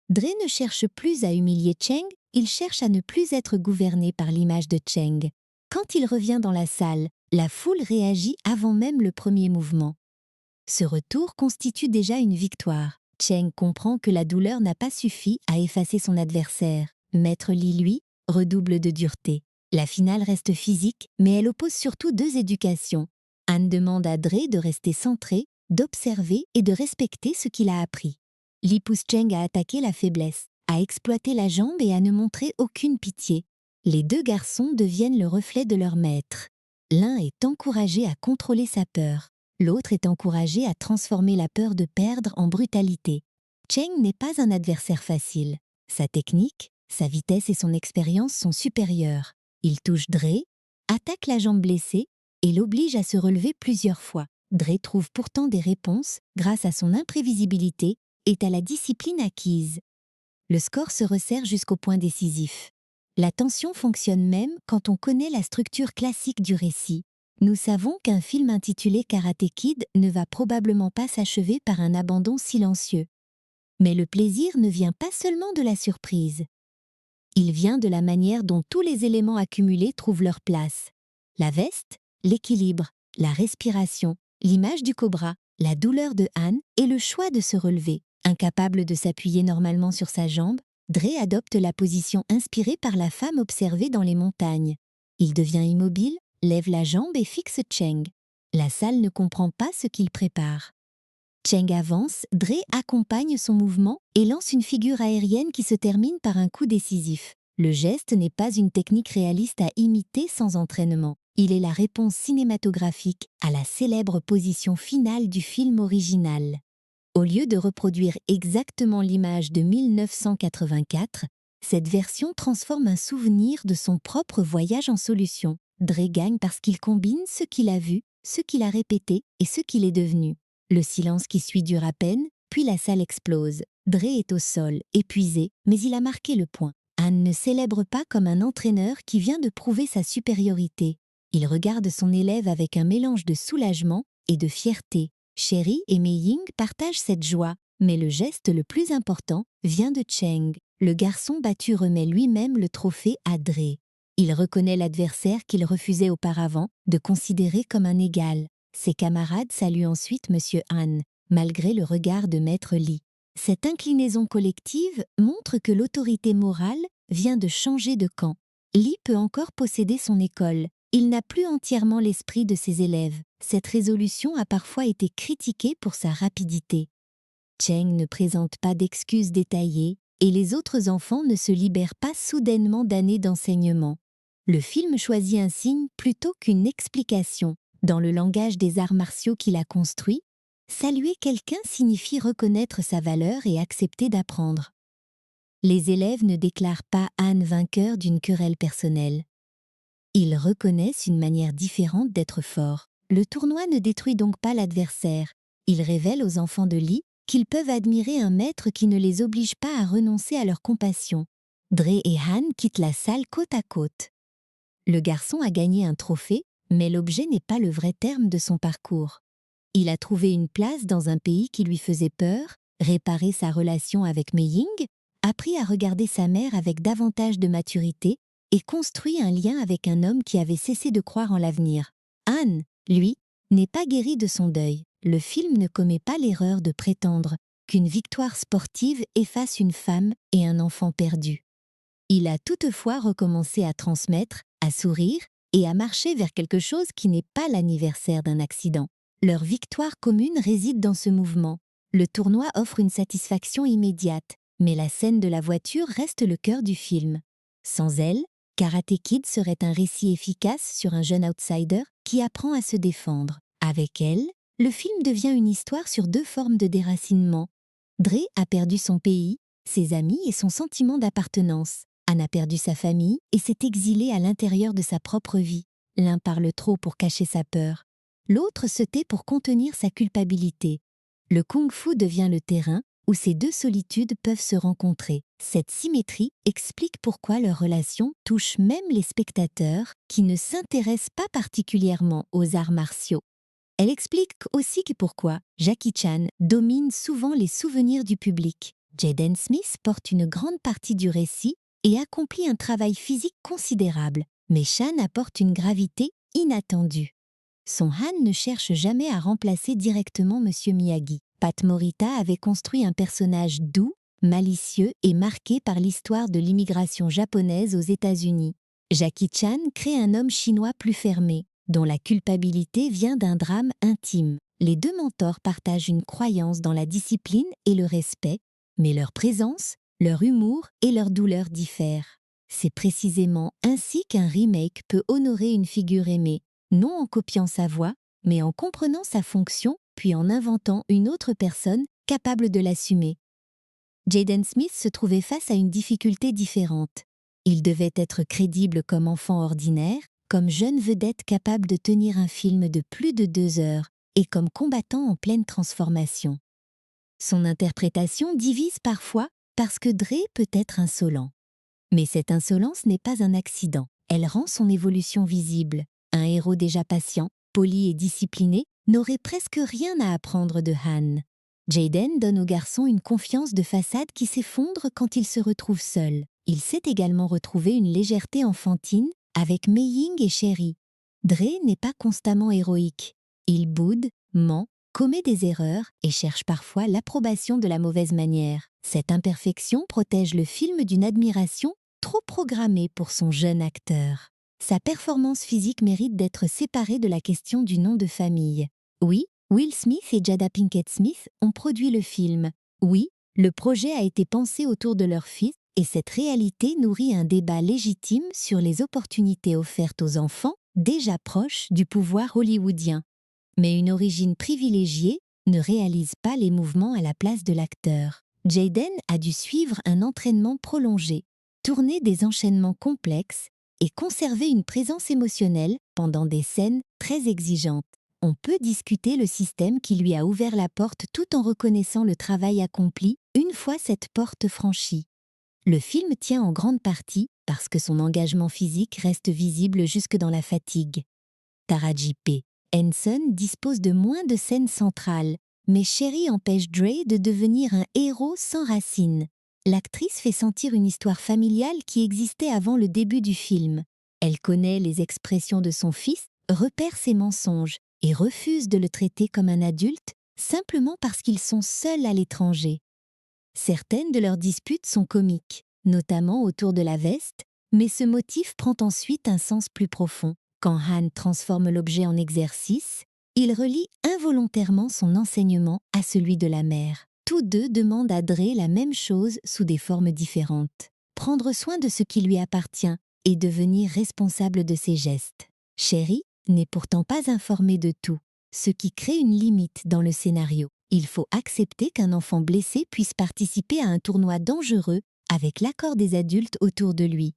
Dre ne cherche plus à humilier Cheng, il cherche à ne plus être gouverné par l'image de Cheng. Quand il revient dans la salle, la foule réagit avant même le premier mouvement. Ce retour constitue déjà une victoire. Cheng comprend que la douleur n'a pas suffi à effacer son adversaire. Maître Li, lui, redouble de dureté. La finale reste physique, mais elle oppose surtout deux éducations. Han demande à Dre de rester centré, d'observer et de respecter ce qu'il a appris. Lee pousse Cheng à attaquer la faiblesse, à exploiter la jambe et à ne montrer aucune pitié. Les deux garçons deviennent le reflet de leur maître. L'un est encouragé à contrôler sa peur, l'autre est encouragé à transformer la peur de perdre en brutalité. Cheng n'est pas un adversaire facile. Sa technique, sa vitesse et son expérience sont supérieures. Il touche Dre, attaque la jambe blessée et l'oblige à se relever plusieurs fois. Dre trouve pourtant des réponses grâce à son imprévisibilité et à la discipline acquise. Le score se resserre jusqu'au point décisif. La tension fonctionne même quand on connaît la structure classique du récit. Nous savons qu'un film intitulé Karate Kid ne va probablement pas s'achever par un abandon silencieux. Mais le plaisir ne vient pas seulement de la surprise. Il vient de la manière dont tous les éléments accumulés trouvent leur place. La veste, l'équilibre, la respiration, l'image du cobra, la douleur de Han et le choix de se relever. Incapable de s'appuyer normalement sur sa jambe, Dre adopte la position inspirée par la femme observée dans les montagnes. Il devient immobile, lève la jambe et fixe Cheng. La salle ne comprend pas ce qu'il prépare. Cheng avance, Dre accompagne son mouvement et lance une figure aérienne qui se termine par un coup décisif. Le geste n'est pas une technique réaliste à imiter sans entraînement. Il est la réponse cinématographique à la célèbre position finale du film original. Au lieu de reproduire exactement l'image de 1984, cette version transforme un souvenir de son propre voyage en solution. Dre gagne parce qu'il combine ce qu'il a vu, ce qu'il a répété et ce qu'il est devenu. Le silence qui suit dure à peine, puis la salle explose. Dre est au sol, épuisé, mais il a marqué le point. Han ne célèbre pas comme un entraîneur qui vient de prouver sa supériorité. Il regarde son élève avec un mélange de soulagement et de fierté. Sherry et Mei Ying partagent cette joie, mais le geste le plus important vient de Cheng. Le garçon battu remet lui-même le trophée à Dre. Il reconnaît l'adversaire qu'il refusait auparavant de considérer comme un égal. Ses camarades saluent ensuite Monsieur Han, malgré le regard de Maître Lee. Cette inclinaison collective montre que l'autorité morale vient de changer de camp. Lee peut encore posséder son école. Il n'a plus entièrement l'esprit de ses élèves. Cette résolution a parfois été critiquée pour sa rapidité. Cheng ne présente pas d'excuses détaillées et les autres enfants ne se libèrent pas soudainement d'années d'enseignement. Le film choisit un signe plutôt qu'une explication. Dans le langage des arts martiaux qu'il a construit, saluer quelqu'un signifie reconnaître sa valeur et accepter d'apprendre. Les élèves ne déclarent pas Han vainqueur d'une querelle personnelle. Ils reconnaissent une manière différente d'être fort. Le tournoi ne détruit donc pas l'adversaire. Il révèle aux enfants de Lee qu'ils peuvent admirer un maître qui ne les oblige pas à renoncer à leur compassion. Dre et Han quittent la salle côte à côte. Le garçon a gagné un trophée, mais l'objet n'est pas le vrai terme de son parcours. Il a trouvé une place dans un pays qui lui faisait peur, réparé sa relation avec Mei Ying, appris à regarder sa mère avec davantage de maturité et construit un lien avec un homme qui avait cessé de croire en l'avenir. Han, lui, n'est pas guéri de son deuil. Le film ne commet pas l'erreur de prétendre qu'une victoire sportive efface une femme et un enfant perdus. Il a toutefois recommencé à transmettre, à sourire et à marcher vers quelque chose qui n'est pas l'anniversaire d'un accident. Leur victoire commune réside dans ce mouvement. Le tournoi offre une satisfaction immédiate, mais la scène de la voiture reste le cœur du film. Sans elle, Karate Kid serait un récit efficace sur un jeune outsider qui apprend à se défendre. Avec elle, le film devient une histoire sur deux formes de déracinement. Dre a perdu son pays, ses amis et son sentiment d'appartenance. Han a perdu sa famille et s'est exilé à l'intérieur de sa propre vie. L'un parle trop pour cacher sa peur. L'autre se tait pour contenir sa culpabilité. Le kung-fu devient le terrain où ces deux solitudes peuvent se rencontrer. Cette symétrie explique pourquoi leur relation touche même les spectateurs qui ne s'intéressent pas particulièrement aux arts martiaux. Elle explique aussi pourquoi Jackie Chan domine souvent les souvenirs du public. Jaden Smith porte une grande partie du récit et accomplit un travail physique considérable, mais Chan apporte une gravité inattendue. Son Han ne cherche jamais à remplacer directement Monsieur Miyagi. Pat Morita avait construit un personnage doux, malicieux et marqué par l'histoire de l'immigration japonaise aux États-Unis. Jackie Chan crée un homme chinois plus fermé, dont la culpabilité vient d'un drame intime. Les deux mentors partagent une croyance dans la discipline et le respect, mais leur présence, leur humour et leur douleur diffèrent. C'est précisément ainsi qu'un remake peut honorer une figure aimée, non en copiant sa voix, mais en comprenant sa fonction, puis en inventant une autre personne capable de l'assumer. Jaden Smith se trouvait face à une difficulté différente. Il devait être crédible comme enfant ordinaire, comme jeune vedette capable de tenir un film de plus de 2 heures, et comme combattant en pleine transformation. Son interprétation divise parfois parce que Dre peut être insolent. Mais cette insolence n'est pas un accident, elle rend son évolution visible. Un héros déjà patient, poli et discipliné, n'aurait presque rien à apprendre de Han. Jaden donne au garçon une confiance de façade qui s'effondre quand il se retrouve seul. Il sait également retrouver une légèreté enfantine avec Mei Ying et Sherry. Dre n'est pas constamment héroïque. Il boude, ment, commet des erreurs et cherche parfois l'approbation de la mauvaise manière. Cette imperfection protège le film d'une admiration trop programmée pour son jeune acteur. Sa performance physique mérite d'être séparée de la question du nom de famille. Oui, Will Smith et Jada Pinkett Smith ont produit le film. Oui, le projet a été pensé autour de leur fils et cette réalité nourrit un débat légitime sur les opportunités offertes aux enfants déjà proches du pouvoir hollywoodien. Mais une origine privilégiée ne réalise pas les mouvements à la place de l'acteur. Jaden a dû suivre un entraînement prolongé, tourner des enchaînements complexes et conserver une présence émotionnelle pendant des scènes très exigeantes. On peut discuter le système qui lui a ouvert la porte tout en reconnaissant le travail accompli une fois cette porte franchie. Le film tient en grande partie parce que son engagement physique reste visible jusque dans la fatigue. Taraji P. Henson dispose de moins de scènes centrales, mais Sherry empêche Dre de devenir un héros sans racines. L'actrice fait sentir une histoire familiale qui existait avant le début du film. Elle connaît les expressions de son fils, repère ses mensonges et refuse de le traiter comme un adulte simplement parce qu'ils sont seuls à l'étranger. Certaines de leurs disputes sont comiques, notamment autour de la veste, mais ce motif prend ensuite un sens plus profond. Quand Han transforme l'objet en exercice, il relie involontairement son enseignement à celui de la mère. Tous deux demandent à Dre la même chose sous des formes différentes. Prendre soin de ce qui lui appartient et devenir responsable de ses gestes. Sherry n'est pourtant pas informée de tout, ce qui crée une limite dans le scénario. Il faut accepter qu'un enfant blessé puisse participer à un tournoi dangereux avec l'accord des adultes autour de lui.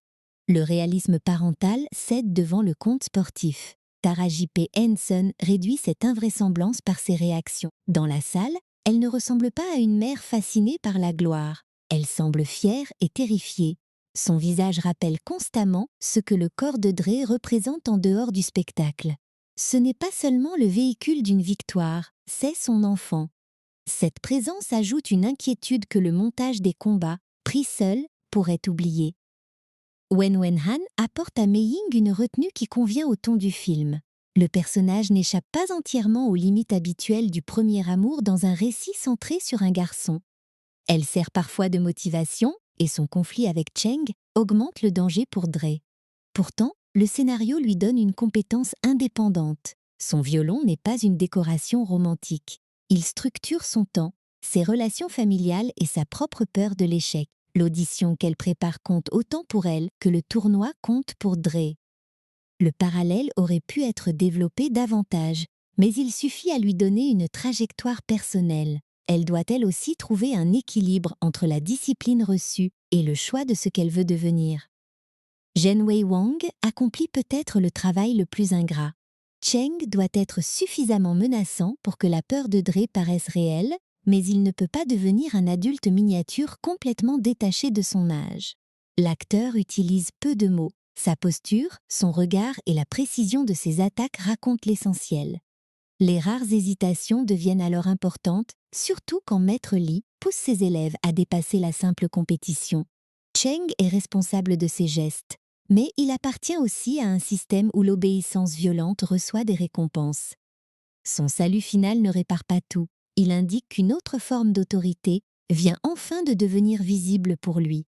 Le réalisme parental cède devant le conte sportif. Taraji P. Henson réduit cette invraisemblance par ses réactions. Dans la salle, elle ne ressemble pas à une mère fascinée par la gloire. Elle semble fière et terrifiée. Son visage rappelle constamment ce que le corps de Dre représente en dehors du spectacle. Ce n'est pas seulement le véhicule d'une victoire, c'est son enfant. Cette présence ajoute une inquiétude que le montage des combats, pris seul, pourrait oublier. Wen Han apporte à Mei Ying une retenue qui convient au ton du film. Le personnage n'échappe pas entièrement aux limites habituelles du premier amour dans un récit centré sur un garçon. Elle sert parfois de motivation et son conflit avec Cheng augmente le danger pour Dre. Pourtant, le scénario lui donne une compétence indépendante. Son violon n'est pas une décoration romantique. Il structure son temps, ses relations familiales et sa propre peur de l'échec. L'audition qu'elle prépare compte autant pour elle que le tournoi compte pour Dre. Le parallèle aurait pu être développé davantage, mais il suffit à lui donner une trajectoire personnelle. Elle doit elle aussi trouver un équilibre entre la discipline reçue et le choix de ce qu'elle veut devenir. Zhenwei Wang accomplit peut-être le travail le plus ingrat. Cheng doit être suffisamment menaçant pour que la peur de Dre paraisse réelle, mais il ne peut pas devenir un adulte miniature complètement détaché de son âge. L'acteur utilise peu de mots. Sa posture, son regard et la précision de ses attaques racontent l'essentiel. Les rares hésitations deviennent alors importantes, surtout quand Maître Li pousse ses élèves à dépasser la simple compétition. Cheng est responsable de ses gestes, mais il appartient aussi à un système où l'obéissance violente reçoit des récompenses. Son salut final ne répare pas tout. Il indique qu'une autre forme d'autorité vient enfin de devenir visible pour lui.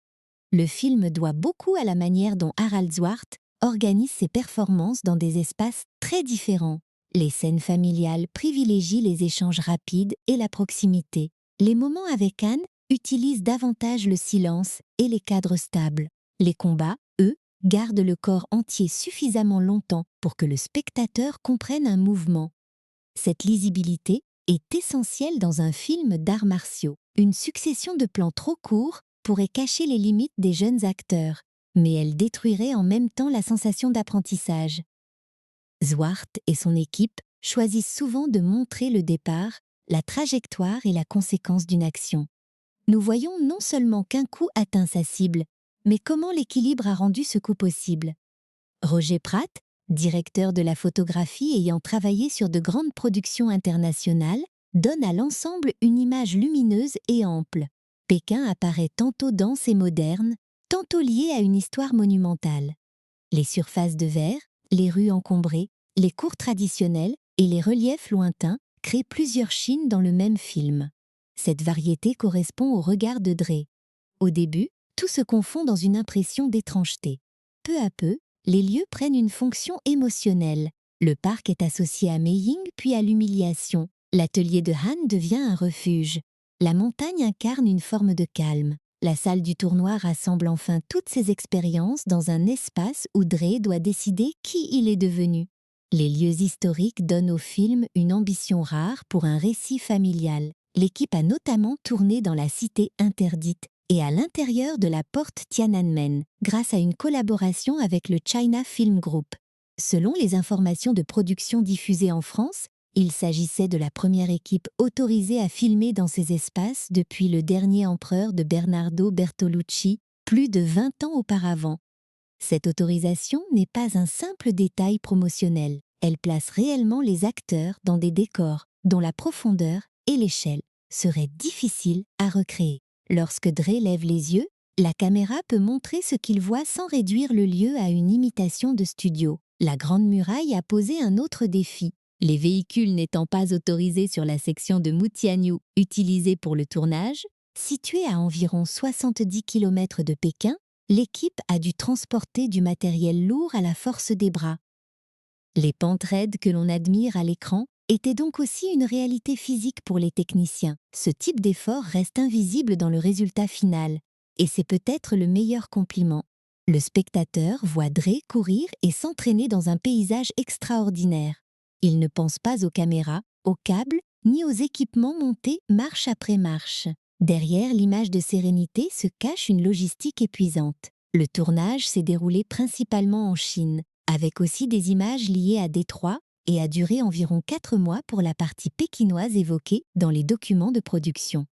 Le film doit beaucoup à la manière dont Harald Zwart organise ses performances dans des espaces très différents. Les scènes familiales privilégient les échanges rapides et la proximité. Les moments avec Anne utilisent davantage le silence et les cadres stables. Les combats, eux, gardent le corps entier suffisamment longtemps pour que le spectateur comprenne un mouvement. Cette lisibilité est essentielle dans un film d'arts martiaux. Une succession de plans trop courts pourrait cacher les limites des jeunes acteurs, mais elle détruirait en même temps la sensation d'apprentissage. Zwart et son équipe choisissent souvent de montrer le départ, la trajectoire et la conséquence d'une action. Nous voyons non seulement qu'un coup atteint sa cible, mais comment l'équilibre a rendu ce coup possible. Roger Pratt, directeur de la photographie ayant travaillé sur de grandes productions internationales, donne à l'ensemble une image lumineuse et ample. Pékin apparaît tantôt dense et moderne, tantôt lié à une histoire monumentale. Les surfaces de verre, les rues encombrées, les cours traditionnels et les reliefs lointains créent plusieurs Chines dans le même film. Cette variété correspond au regard de Dre. Au début, tout se confond dans une impression d'étrangeté. Peu à peu, les lieux prennent une fonction émotionnelle. Le parc est associé à Meiying puis à l'humiliation. L'atelier de Han devient un refuge. La montagne incarne une forme de calme. La salle du tournoi rassemble enfin toutes ces expériences dans un espace où Dre doit décider qui il est devenu. Les lieux historiques donnent au film une ambition rare pour un récit familial. L'équipe a notamment tourné dans la cité interdite et à l'intérieur de la porte Tiananmen, grâce à une collaboration avec le China Film Group. Selon les informations de production diffusées en France, il s'agissait de la première équipe autorisée à filmer dans ces espaces depuis le dernier empereur de Bernardo Bertolucci, plus de 20 ans auparavant. Cette autorisation n'est pas un simple détail promotionnel. Elle place réellement les acteurs dans des décors dont la profondeur et l'échelle seraient difficiles à recréer. Lorsque Dre lève les yeux, la caméra peut montrer ce qu'il voit sans réduire le lieu à une imitation de studio. La Grande Muraille a posé un autre défi. Les véhicules n'étant pas autorisés sur la section de Mutianyu utilisée pour le tournage, située à environ 70 km de Pékin, l'équipe a dû transporter du matériel lourd à la force des bras. Les pentes raides que l'on admire à l'écran étaient donc aussi une réalité physique pour les techniciens. Ce type d'effort reste invisible dans le résultat final, et c'est peut-être le meilleur compliment. Le spectateur voit Dre courir et s'entraîner dans un paysage extraordinaire. Il ne pense pas aux caméras, aux câbles, ni aux équipements montés marche après marche. Derrière l'image de sérénité se cache une logistique épuisante. Le tournage s'est déroulé principalement en Chine, avec aussi des images liées à Détroit et a duré environ 4 mois pour la partie pékinoise évoquée dans les documents de production.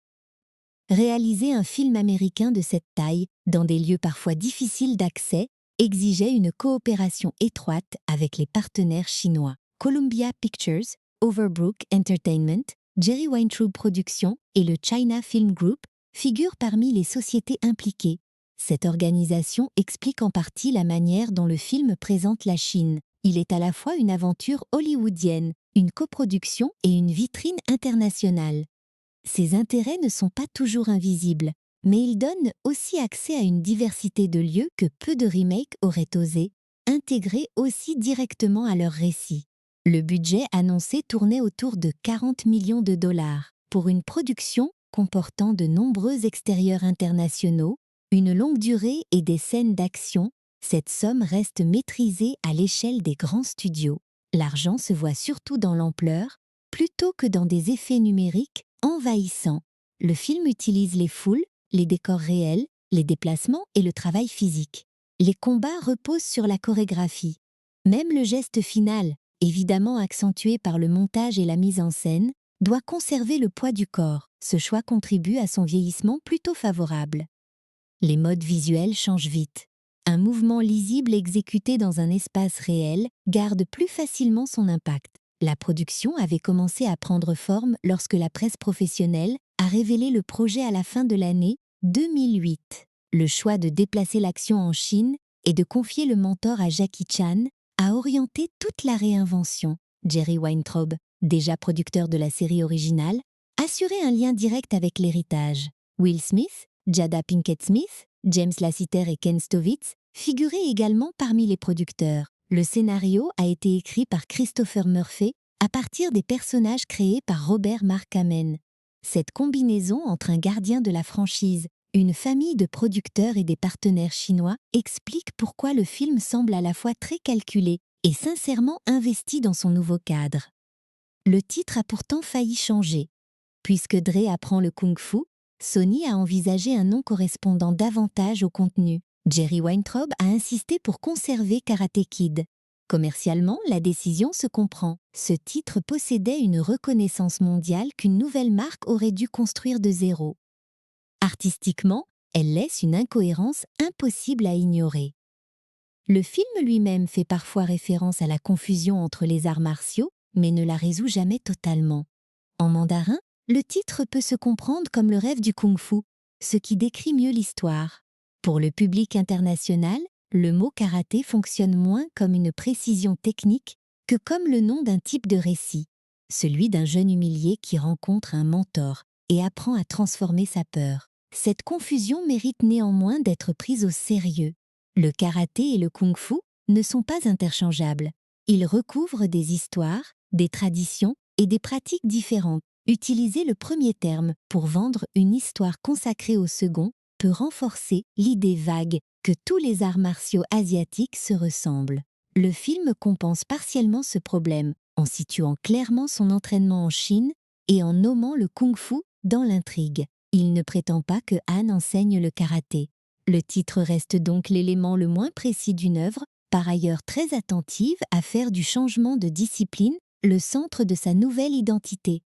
Réaliser un film américain de cette taille, dans des lieux parfois difficiles d'accès, exigeait une coopération étroite avec les partenaires chinois. Columbia Pictures, Overbrook Entertainment, Jerry Weintraub Productions et le China Film Group figurent parmi les sociétés impliquées. Cette organisation explique en partie la manière dont le film présente la Chine. Il est à la fois une aventure hollywoodienne, une coproduction et une vitrine internationale. Ces intérêts ne sont pas toujours invisibles, mais ils donnent aussi accès à une diversité de lieux que peu de remakes auraient osé intégrer aussi directement à leur récit. Le budget annoncé tournait autour de 40 millions de dollars pour une production comportant de nombreux extérieurs internationaux, une longue durée et des scènes d'action. Cette somme reste maîtrisée à l'échelle des grands studios. L'argent se voit surtout dans l'ampleur, plutôt que dans des effets numériques envahissants. Le film utilise les foules, les décors réels, les déplacements et le travail physique. Les combats reposent sur la chorégraphie. Même le geste final, évidemment accentué par le montage et la mise en scène, doit conserver le poids du corps. Ce choix contribue à son vieillissement plutôt favorable. Les modes visuels changent vite. Un mouvement lisible exécuté dans un espace réel garde plus facilement son impact. La production avait commencé à prendre forme lorsque la presse professionnelle a révélé le projet à la fin de l'année 2008. Le choix de déplacer l'action en Chine et de confier le mentor à Jackie Chan a orienté toute la réinvention. Jerry Weintraub, déjà producteur de la série originale, assurait un lien direct avec l'héritage. Will Smith, Jada Pinkett Smith, James Lassiter et Ken Stovitz figurait également parmi les producteurs. Le scénario a été écrit par Christopher Murphy à partir des personnages créés par Robert Mark Kamen. Cette combinaison entre un gardien de la franchise, une famille de producteurs et des partenaires chinois explique pourquoi le film semble à la fois très calculé et sincèrement investi dans son nouveau cadre. Le titre a pourtant failli changer. Puisque Dre apprend le kung-fu, Sony a envisagé un nom correspondant davantage au contenu. Jerry Weintraub a insisté pour conserver Karate Kid. Commercialement, la décision se comprend. Ce titre possédait une reconnaissance mondiale qu'une nouvelle marque aurait dû construire de zéro. Artistiquement, elle laisse une incohérence impossible à ignorer. Le film lui-même fait parfois référence à la confusion entre les arts martiaux, mais ne la résout jamais totalement. En mandarin, le titre peut se comprendre comme le rêve du kung-fu, ce qui décrit mieux l'histoire. Pour le public international, le mot karaté fonctionne moins comme une précision technique que comme le nom d'un type de récit, celui d'un jeune humilié qui rencontre un mentor et apprend à transformer sa peur. Cette confusion mérite néanmoins d'être prise au sérieux. Le karaté et le kung-fu ne sont pas interchangeables. Ils recouvrent des histoires, des traditions et des pratiques différentes. Utiliser le premier terme pour vendre une histoire consacrée au second peut renforcer l'idée vague que tous les arts martiaux asiatiques se ressemblent. Le film compense partiellement ce problème en situant clairement son entraînement en Chine et en nommant le kung-fu dans l'intrigue. Il ne prétend pas que Han enseigne le karaté. Le titre reste donc l'élément le moins précis d'une œuvre, par ailleurs très attentive à faire du changement de discipline le centre de sa nouvelle identité.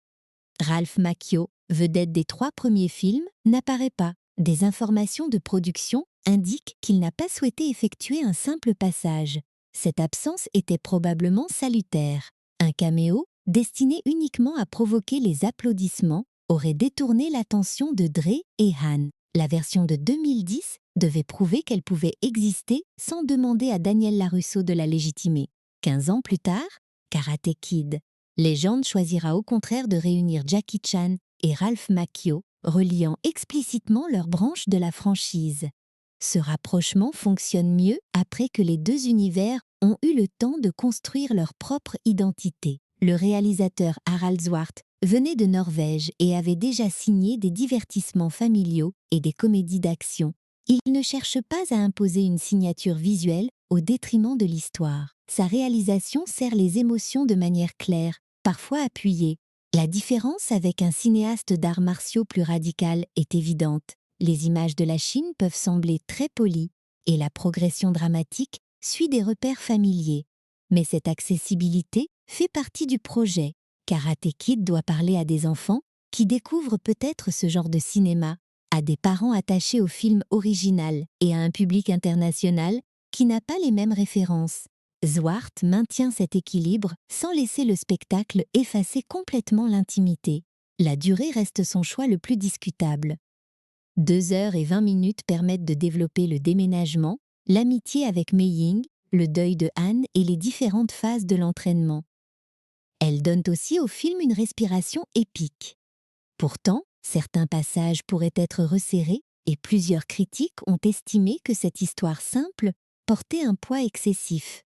Ralph Macchio, vedette des 3 premiers films, n'apparaît pas. Des informations de production indiquent qu'il n'a pas souhaité effectuer un simple passage. Cette absence était probablement salutaire. Un caméo, destiné uniquement à provoquer les applaudissements, aurait détourné l'attention de Dre et Han. La version de 2010 devait prouver qu'elle pouvait exister sans demander à Daniel LaRusso de la légitimer. 15 ans plus tard, Karate Kid. Legend choisira au contraire de réunir Jackie Chan et Ralph Macchio, reliant explicitement leurs branches de la franchise. Ce rapprochement fonctionne mieux après que les deux univers ont eu le temps de construire leur propre identité. Le réalisateur Harald Zwart venait de Norvège et avait déjà signé des divertissements familiaux et des comédies d'action. Il ne cherche pas à imposer une signature visuelle au détriment de l'histoire. Sa réalisation sert les émotions de manière claire, parfois appuyée. La différence avec un cinéaste d'arts martiaux plus radical est évidente. Les images de la Chine peuvent sembler très polies et la progression dramatique suit des repères familiers. Mais cette accessibilité fait partie du projet. Karate Kid doit parler à des enfants qui découvrent peut-être ce genre de cinéma, à des parents attachés au film original et à un public international qui n'a pas les mêmes références. Zwart maintient cet équilibre sans laisser le spectacle effacer complètement l'intimité. La durée reste son choix le plus discutable. 2h20 permettent de développer le déménagement, l'amitié avec Mei Ying, le deuil de Han et les différentes phases de l'entraînement. Elles donnent aussi au film une respiration épique. Pourtant, certains passages pourraient être resserrés et plusieurs critiques ont estimé que cette histoire simple portait un poids excessif.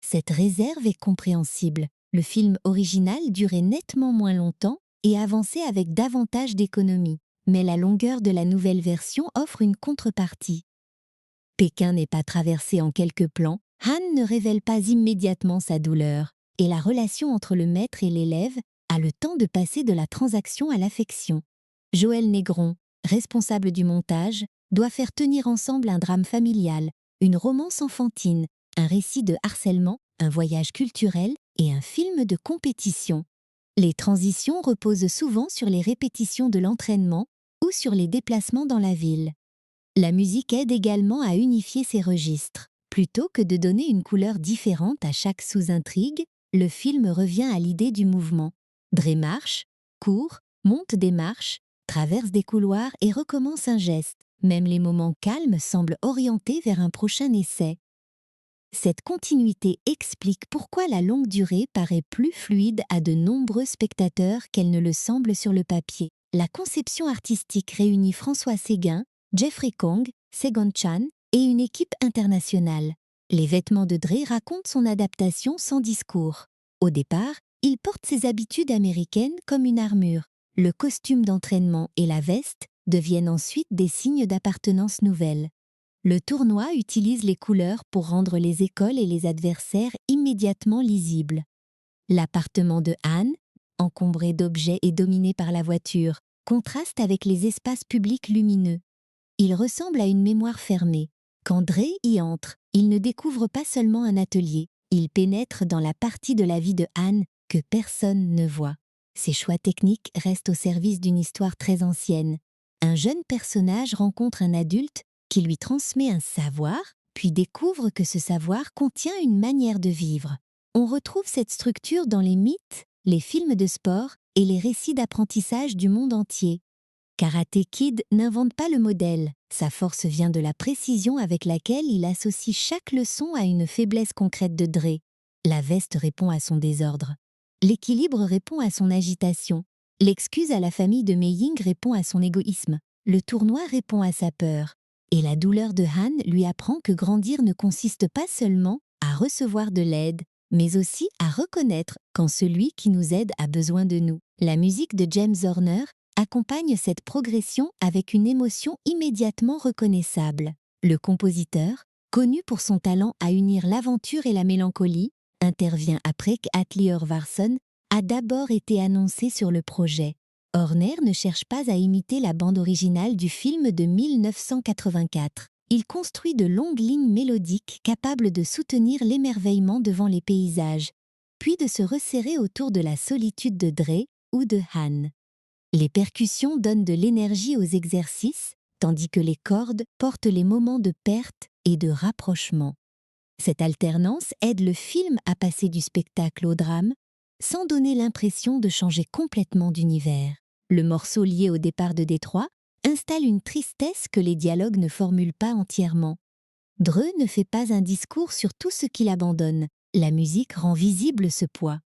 Cette réserve est compréhensible. Le film original durait nettement moins longtemps et avançait avec davantage d'économie. Mais la longueur de la nouvelle version offre une contrepartie. Pékin n'est pas traversé en quelques plans, Han ne révèle pas immédiatement sa douleur, et la relation entre le maître et l'élève a le temps de passer de la transaction à l'affection. Joël Négron, responsable du montage, doit faire tenir ensemble un drame familial, une romance enfantine, un récit de harcèlement, un voyage culturel et un film de compétition. Les transitions reposent souvent sur les répétitions de l'entraînement ou sur les déplacements dans la ville. La musique aide également à unifier ces registres. Plutôt que de donner une couleur différente à chaque sous-intrigue, le film revient à l'idée du mouvement. Dre marche, court, monte des marches, traverse des couloirs et recommence un geste. Même les moments calmes semblent orientés vers un prochain essai. Cette continuité explique pourquoi la longue durée paraît plus fluide à de nombreux spectateurs qu'elle ne le semble sur le papier. La conception artistique réunit François Séguin, Jeffrey Kong, Segon Chan et une équipe internationale. Les vêtements de Dre racontent son adaptation sans discours. Au départ, il porte ses habitudes américaines comme une armure. Le costume d'entraînement et la veste deviennent ensuite des signes d'appartenance nouvelle. Le tournoi utilise les couleurs pour rendre les écoles et les adversaires immédiatement lisibles. L'appartement de Han, encombré d'objets et dominé par la voiture, contraste avec les espaces publics lumineux. Il ressemble à une mémoire fermée. Quand Dre y entre, il ne découvre pas seulement un atelier, il pénètre dans la partie de la vie de Han que personne ne voit. Ses choix techniques restent au service d'une histoire très ancienne. Un jeune personnage rencontre un adulte qui lui transmet un savoir, puis découvre que ce savoir contient une manière de vivre. On retrouve cette structure dans les mythes, les films de sport et les récits d'apprentissage du monde entier. Karate Kid n'invente pas le modèle, sa force vient de la précision avec laquelle il associe chaque leçon à une faiblesse concrète de Dre. La veste répond à son désordre. L'équilibre répond à son agitation. L'excuse à la famille de Mei Ying répond à son égoïsme. Le tournoi répond à sa peur. Et la douleur de Han lui apprend que grandir ne consiste pas seulement à recevoir de l'aide, mais aussi à reconnaître quand celui qui nous aide a besoin de nous. La musique de James Horner accompagne cette progression avec une émotion immédiatement reconnaissable. Le compositeur, connu pour son talent à unir l'aventure et la mélancolie, intervient après qu'Atli Örvarsson a d'abord été annoncé sur le projet. Horner ne cherche pas à imiter la bande originale du film de 1984. Il construit de longues lignes mélodiques capables de soutenir l'émerveillement devant les paysages, puis de se resserrer autour de la solitude de Dre ou de Han. Les percussions donnent de l'énergie aux exercices, tandis que les cordes portent les moments de perte et de rapprochement. Cette alternance aide le film à passer du spectacle au drame, sans donner l'impression de changer complètement d'univers. Le morceau lié au départ de Détroit installe une tristesse que les dialogues ne formulent pas entièrement. Dre ne fait pas un discours sur tout ce qu'il abandonne, la musique rend visible ce poids.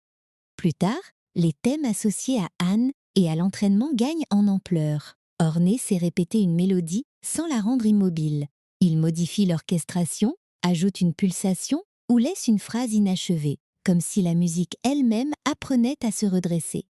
Plus tard, les thèmes associés à Han et à l'entraînement gagnent en ampleur. Horner sait répéter une mélodie sans la rendre immobile. Il modifie l'orchestration, ajoute une pulsation ou laisse une phrase inachevée, comme si la musique elle-même apprenait à se redresser.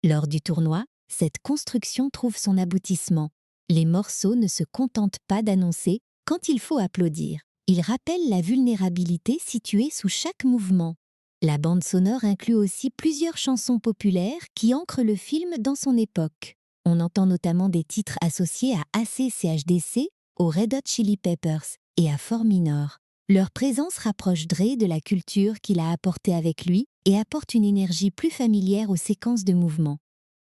Lors du tournoi, cette construction trouve son aboutissement. Les morceaux ne se contentent pas d'annoncer quand il faut applaudir. Ils rappellent la vulnérabilité située sous chaque mouvement. La bande sonore inclut aussi plusieurs chansons populaires qui ancrent le film dans son époque. On entend notamment des titres associés à AC/CHDC, aux Red Hot Chili Peppers et à Four Minor. Leur présence rapproche Dre de la culture qu'il a apportée avec lui et apporte une énergie plus familière aux séquences de mouvement.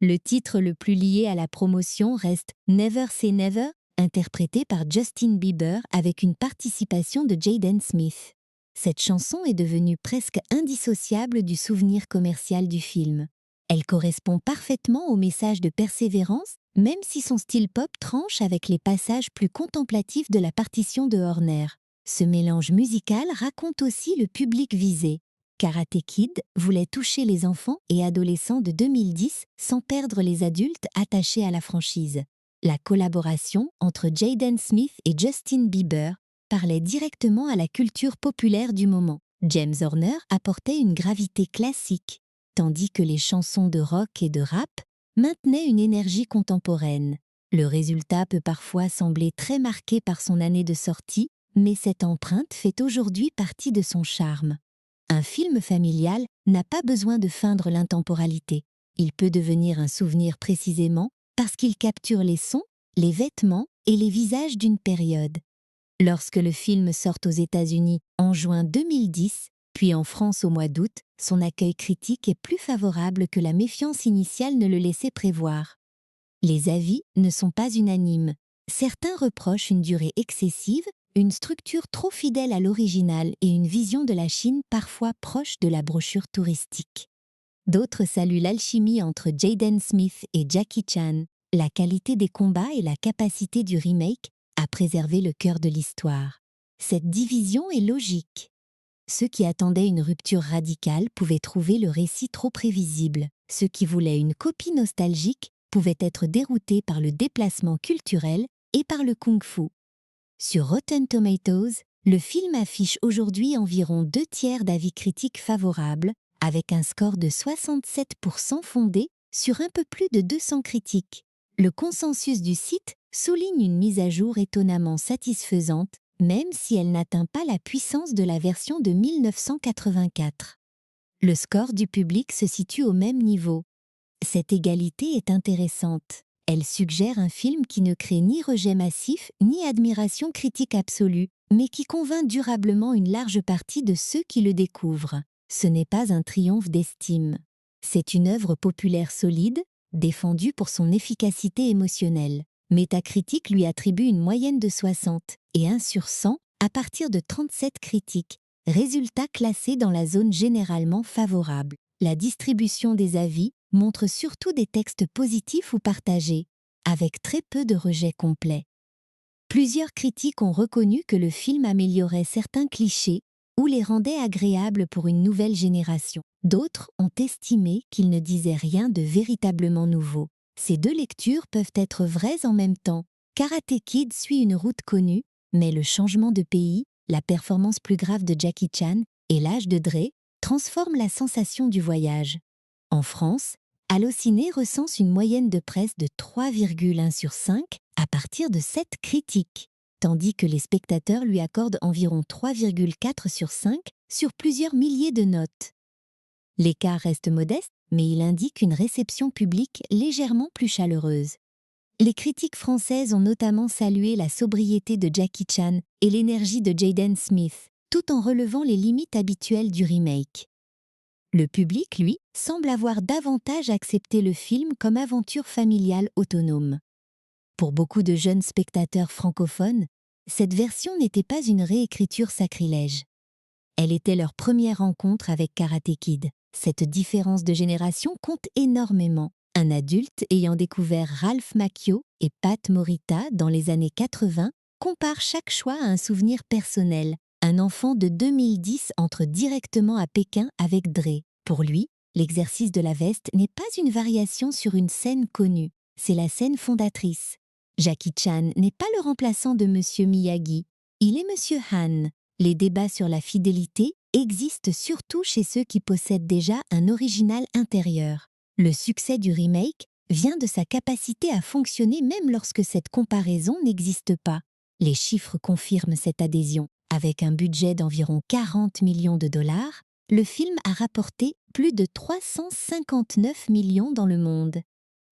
Le titre le plus lié à la promotion reste Never Say Never, interprété par Justin Bieber avec une participation de Jaden Smith. Cette chanson est devenue presque indissociable du souvenir commercial du film. Elle correspond parfaitement au message de persévérance, même si son style pop tranche avec les passages plus contemplatifs de la partition de Horner. Ce mélange musical raconte aussi le public visé. Karate Kid voulait toucher les enfants et adolescents de 2010 sans perdre les adultes attachés à la franchise. La collaboration entre Jaden Smith et Justin Bieber parlait directement à la culture populaire du moment. James Horner apportait une gravité classique, tandis que les chansons de rock et de rap maintenaient une énergie contemporaine. Le résultat peut parfois sembler très marqué par son année de sortie, mais cette empreinte fait aujourd'hui partie de son charme. Un film familial n'a pas besoin de feindre l'intemporalité. Il peut devenir un souvenir précisément parce qu'il capture les sons, les vêtements et les visages d'une période. Lorsque le film sort aux États-Unis en juin 2010, puis en France au mois d'août, son accueil critique est plus favorable que la méfiance initiale ne le laissait prévoir. Les avis ne sont pas unanimes. Certains reprochent une durée excessive, une structure trop fidèle à l'original et une vision de la Chine parfois proche de la brochure touristique. D'autres saluent l'alchimie entre Jaden Smith et Jackie Chan, la qualité des combats et la capacité du remake à préserver le cœur de l'histoire. Cette division est logique. Ceux qui attendaient une rupture radicale pouvaient trouver le récit trop prévisible. Ceux qui voulaient une copie nostalgique pouvaient être déroutés par le déplacement culturel et par le kung-fu. Sur Rotten Tomatoes, le film affiche aujourd'hui environ 2/3 d'avis critiques favorables, avec un score de 67% fondé sur un peu plus de 200 critiques. Le consensus du site souligne une mise à jour étonnamment satisfaisante, même si elle n'atteint pas la puissance de la version de 1984. Le score du public se situe au même niveau. Cette égalité est intéressante. Elle suggère un film qui ne crée ni rejet massif ni admiration critique absolue, mais qui convainc durablement une large partie de ceux qui le découvrent. Ce n'est pas un triomphe d'estime. C'est une œuvre populaire solide, défendue pour son efficacité émotionnelle. Metacritic lui attribue une moyenne de 60 et 1 sur 100 à partir de 37 critiques, résultat classé dans la zone généralement favorable. La distribution des avis montre surtout des textes positifs ou partagés, avec très peu de rejets complets. Plusieurs critiques ont reconnu que le film améliorait certains clichés ou les rendait agréables pour une nouvelle génération. D'autres ont estimé qu'il ne disait rien de véritablement nouveau. Ces deux lectures peuvent être vraies en même temps. Karate Kid suit une route connue, mais le changement de pays, la performance plus grave de Jackie Chan et l'âge de Dre transforment la sensation du voyage. En France, Allociné recense une moyenne de presse de 3,1 sur 5 à partir de 7 critiques, tandis que les spectateurs lui accordent environ 3,4 sur 5 sur plusieurs milliers de notes. L'écart reste modeste, mais il indique une réception publique légèrement plus chaleureuse. Les critiques françaises ont notamment salué la sobriété de Jackie Chan et l'énergie de Jaden Smith, tout en relevant les limites habituelles du remake. Le public, lui, semble avoir davantage accepté le film comme aventure familiale autonome. Pour beaucoup de jeunes spectateurs francophones, cette version n'était pas une réécriture sacrilège. Elle était leur première rencontre avec Karate Kid. Cette différence de génération compte énormément. Un adulte ayant découvert Ralph Macchio et Pat Morita dans les années 80 compare chaque choix à un souvenir personnel. Un enfant de 2010 entre directement à Pékin avec Dre. Pour lui, l'exercice de la veste n'est pas une variation sur une scène connue, c'est la scène fondatrice. Jackie Chan n'est pas le remplaçant de Monsieur Miyagi, il est Monsieur Han. Les débats sur la fidélité existent surtout chez ceux qui possèdent déjà un original intérieur. Le succès du remake vient de sa capacité à fonctionner même lorsque cette comparaison n'existe pas. Les chiffres confirment cette adhésion. Avec un budget d'environ 40 millions de dollars, le film a rapporté plus de 359 millions dans le monde.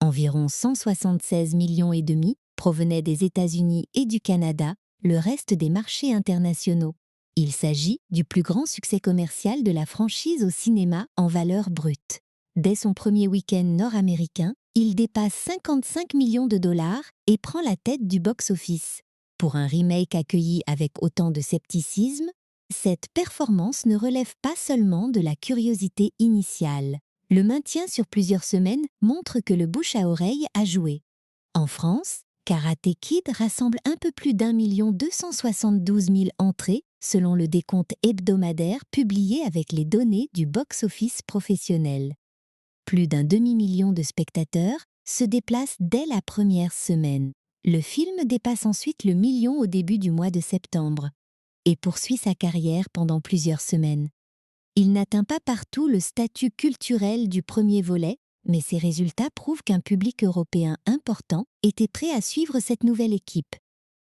Environ 176 millions et demi provenaient des États-Unis et du Canada, le reste des marchés internationaux. Il s'agit du plus grand succès commercial de la franchise au cinéma en valeur brute. Dès son premier week-end nord-américain, il dépasse 55 millions de dollars et prend la tête du box-office. Pour un remake accueilli avec autant de scepticisme, cette performance ne relève pas seulement de la curiosité initiale. Le maintien sur plusieurs semaines montre que le bouche à oreille a joué. En France, Karate Kid rassemble un peu plus d'1 272 000 entrées selon le décompte hebdomadaire publié avec les données du box-office professionnel. Plus d'un demi-million de spectateurs se déplacent dès la première semaine. Le film dépasse ensuite le million au début du mois de septembre et poursuit sa carrière pendant plusieurs semaines. Il n'atteint pas partout le statut culturel du premier volet, mais ses résultats prouvent qu'un public européen important était prêt à suivre cette nouvelle équipe.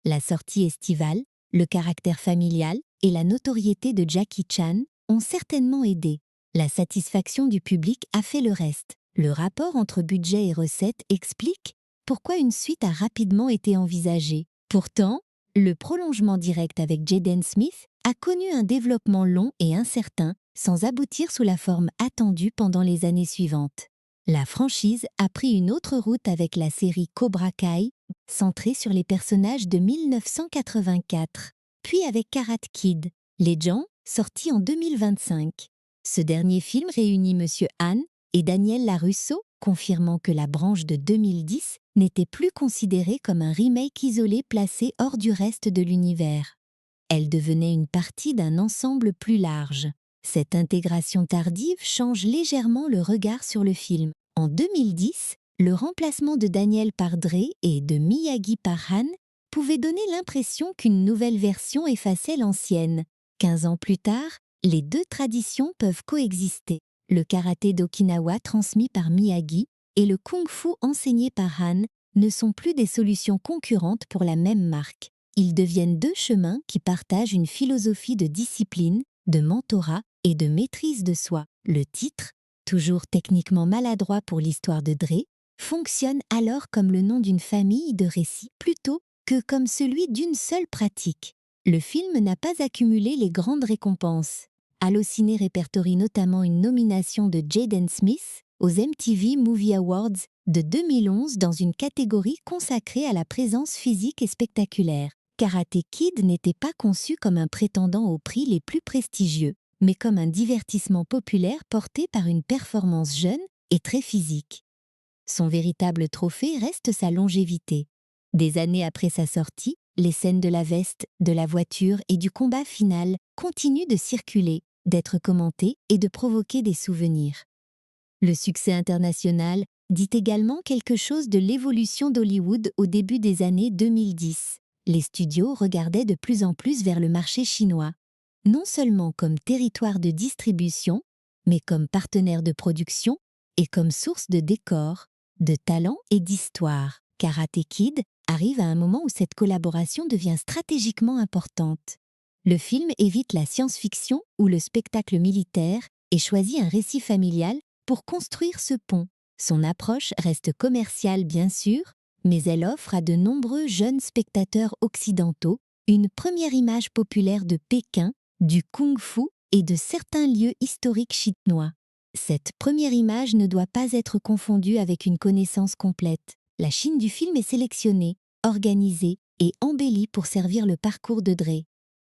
La sortie estivale, le caractère familial et la notoriété de Jackie Chan ont certainement aidé. La satisfaction du public a fait le reste. Le rapport entre budget et recettes explique pourquoi une suite a rapidement été envisagée. Pourtant, le prolongement direct avec Jaden Smith a connu un développement long et incertain, sans aboutir sous la forme attendue pendant les années suivantes. La franchise a pris une autre route avec la série Cobra Kai, centrée sur les personnages de 1984, puis avec Karate Kid, Legend, sorti en 2025. Ce dernier film réunit Monsieur Han et Daniel LaRusso, confirmant que la branche de 2010 n'était plus considérée comme un remake isolé placé hors du reste de l'univers. Elle devenait une partie d'un ensemble plus large. Cette intégration tardive change légèrement le regard sur le film. En 2010, le remplacement de Daniel par Dre et de Miyagi par Han pouvait donner l'impression qu'une nouvelle version effaçait l'ancienne. 15 ans plus tard, les deux traditions peuvent coexister. Le karaté d'Okinawa transmis par Miyagi et le kung-fu enseigné par Han ne sont plus des solutions concurrentes pour la même marque. Ils deviennent deux chemins qui partagent une philosophie de discipline, de mentorat et de maîtrise de soi. Le titre, toujours techniquement maladroit pour l'histoire de Dre, fonctionne alors comme le nom d'une famille de récits plutôt que comme celui d'une seule pratique. Le film n'a pas accumulé les grandes récompenses. Allociné répertorie notamment une nomination de Jaden Smith aux MTV Movie Awards de 2011 dans une catégorie consacrée à la présence physique et spectaculaire. Karate Kid n'était pas conçu comme un prétendant aux prix les plus prestigieux, mais comme un divertissement populaire porté par une performance jeune et très physique. Son véritable trophée reste sa longévité. Des années après sa sortie, les scènes de la veste, de la voiture et du combat final continuent de circuler, d'être commentées et de provoquer des souvenirs. Le succès international dit également quelque chose de l'évolution d'Hollywood au début des années 2010. Les studios regardaient de plus en plus vers le marché chinois, non seulement comme territoire de distribution, mais comme partenaire de production et comme source de décors, de talent et d'histoire. Karate Kid arrive à un moment où cette collaboration devient stratégiquement importante. Le film évite la science-fiction ou le spectacle militaire et choisit un récit familial pour construire ce pont. Son approche reste commerciale bien sûr, mais elle offre à de nombreux jeunes spectateurs occidentaux une première image populaire de Pékin, du kung-fu et de certains lieux historiques chinois. Cette première image ne doit pas être confondue avec une connaissance complète. La Chine du film est sélectionnée, organisée et embellie pour servir le parcours de Dre.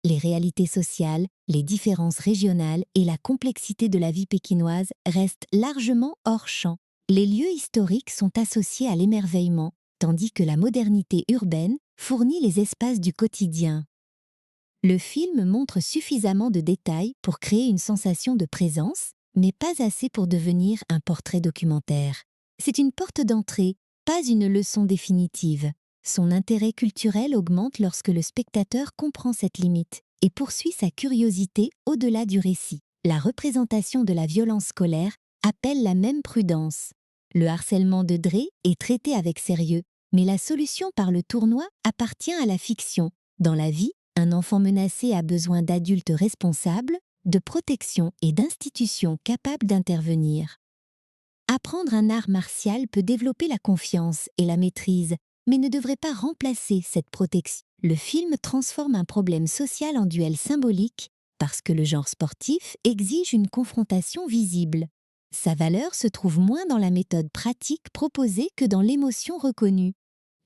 Les réalités sociales, les différences régionales et la complexité de la vie pékinoise restent largement hors champ. Les lieux historiques sont associés à l'émerveillement, tandis que la modernité urbaine fournit les espaces du quotidien. Le film montre suffisamment de détails pour créer une sensation de présence, mais pas assez pour devenir un portrait documentaire. C'est une porte d'entrée, pas une leçon définitive. Son intérêt culturel augmente lorsque le spectateur comprend cette limite et poursuit sa curiosité au-delà du récit. La représentation de la violence scolaire appelle la même prudence. Le harcèlement de Dre est traité avec sérieux, mais la solution par le tournoi appartient à la fiction. Dans la vie, un enfant menacé a besoin d'adultes responsables, de protection et d'institutions capables d'intervenir. Apprendre un art martial peut développer la confiance et la maîtrise, mais ne devrait pas remplacer cette protection. Le film transforme un problème social en duel symbolique parce que le genre sportif exige une confrontation visible. Sa valeur se trouve moins dans la méthode pratique proposée que dans l'émotion reconnue.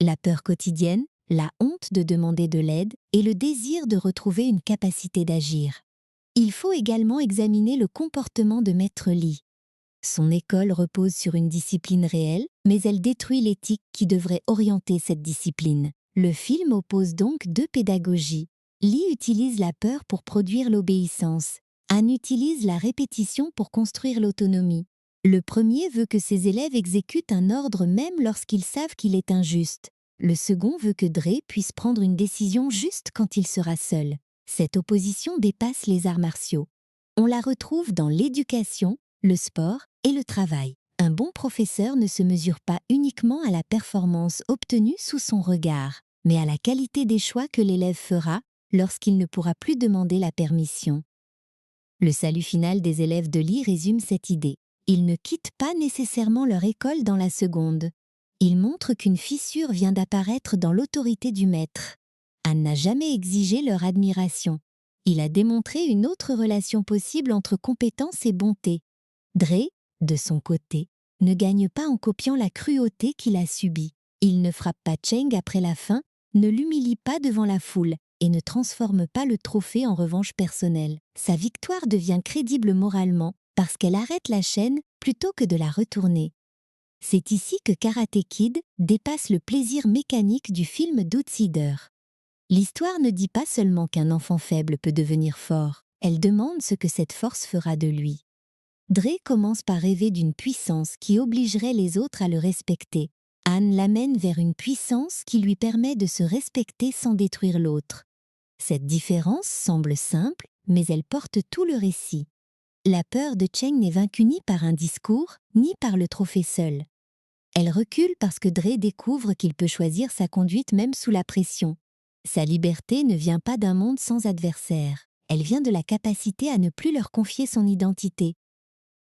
La peur quotidienne, la honte de demander de l'aide et le désir de retrouver une capacité d'agir. Il faut également examiner le comportement de Maître Lee. Son école repose sur une discipline réelle, mais elle détruit l'éthique qui devrait orienter cette discipline. Le film oppose donc deux pédagogies. Lee utilise la peur pour produire l'obéissance. Han utilise la répétition pour construire l'autonomie. Le premier veut que ses élèves exécutent un ordre même lorsqu'ils savent qu'il est injuste. Le second veut que Dre puisse prendre une décision juste quand il sera seul. Cette opposition dépasse les arts martiaux. On la retrouve dans l'éducation, le sport et le travail. Un bon professeur ne se mesure pas uniquement à la performance obtenue sous son regard, mais à la qualité des choix que l'élève fera lorsqu'il ne pourra plus demander la permission. Le salut final des élèves de Lee résume cette idée. Ils ne quittent pas nécessairement leur école dans la seconde. Ils montrent qu'une fissure vient d'apparaître dans l'autorité du maître. Han n'a jamais exigé leur admiration. Il a démontré une autre relation possible entre compétence et bonté. Dre, de son côté, ne gagne pas en copiant la cruauté qu'il a subie. Il ne frappe pas Cheng après la fin, ne l'humilie pas devant la foule et ne transforme pas le trophée en revanche personnelle. Sa victoire devient crédible moralement parce qu'elle arrête la chaîne plutôt que de la retourner. C'est ici que Karate Kid dépasse le plaisir mécanique du film d'Outsider. L'histoire ne dit pas seulement qu'un enfant faible peut devenir fort, elle demande ce que cette force fera de lui. Dre commence par rêver d'une puissance qui obligerait les autres à le respecter. Han l'amène vers une puissance qui lui permet de se respecter sans détruire l'autre. Cette différence semble simple, mais elle porte tout le récit. La peur de Cheng n'est vaincue ni par un discours, ni par le trophée seul. Elle recule parce que Dre découvre qu'il peut choisir sa conduite même sous la pression. Sa liberté ne vient pas d'un monde sans adversaire. Elle vient de la capacité à ne plus leur confier son identité.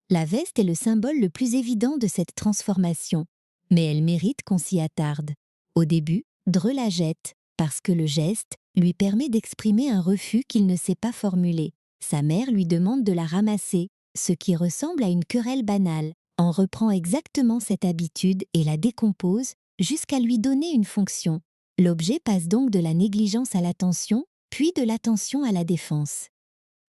La veste est le symbole le plus évident de cette transformation, mais elle mérite qu'on s'y attarde. Au début, Dre la jette, parce que le geste lui permet d'exprimer un refus qu'il ne sait pas formuler. Sa mère lui demande de la ramasser, ce qui ressemble à une querelle banale. On reprend exactement cette habitude et la décompose jusqu'à lui donner une fonction. L'objet passe donc de la négligence à l'attention, puis de l'attention à la défense.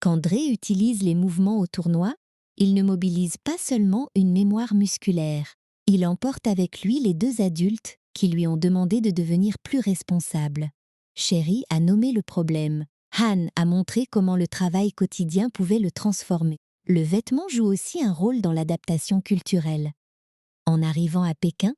Quand Dre utilise les mouvements au tournoi, il ne mobilise pas seulement une mémoire musculaire. Il emporte avec lui les deux adultes qui lui ont demandé de devenir plus responsables. Sherry a nommé le problème. Han a montré comment le travail quotidien pouvait le transformer. Le vêtement joue aussi un rôle dans l'adaptation culturelle. En arrivant à Pékin,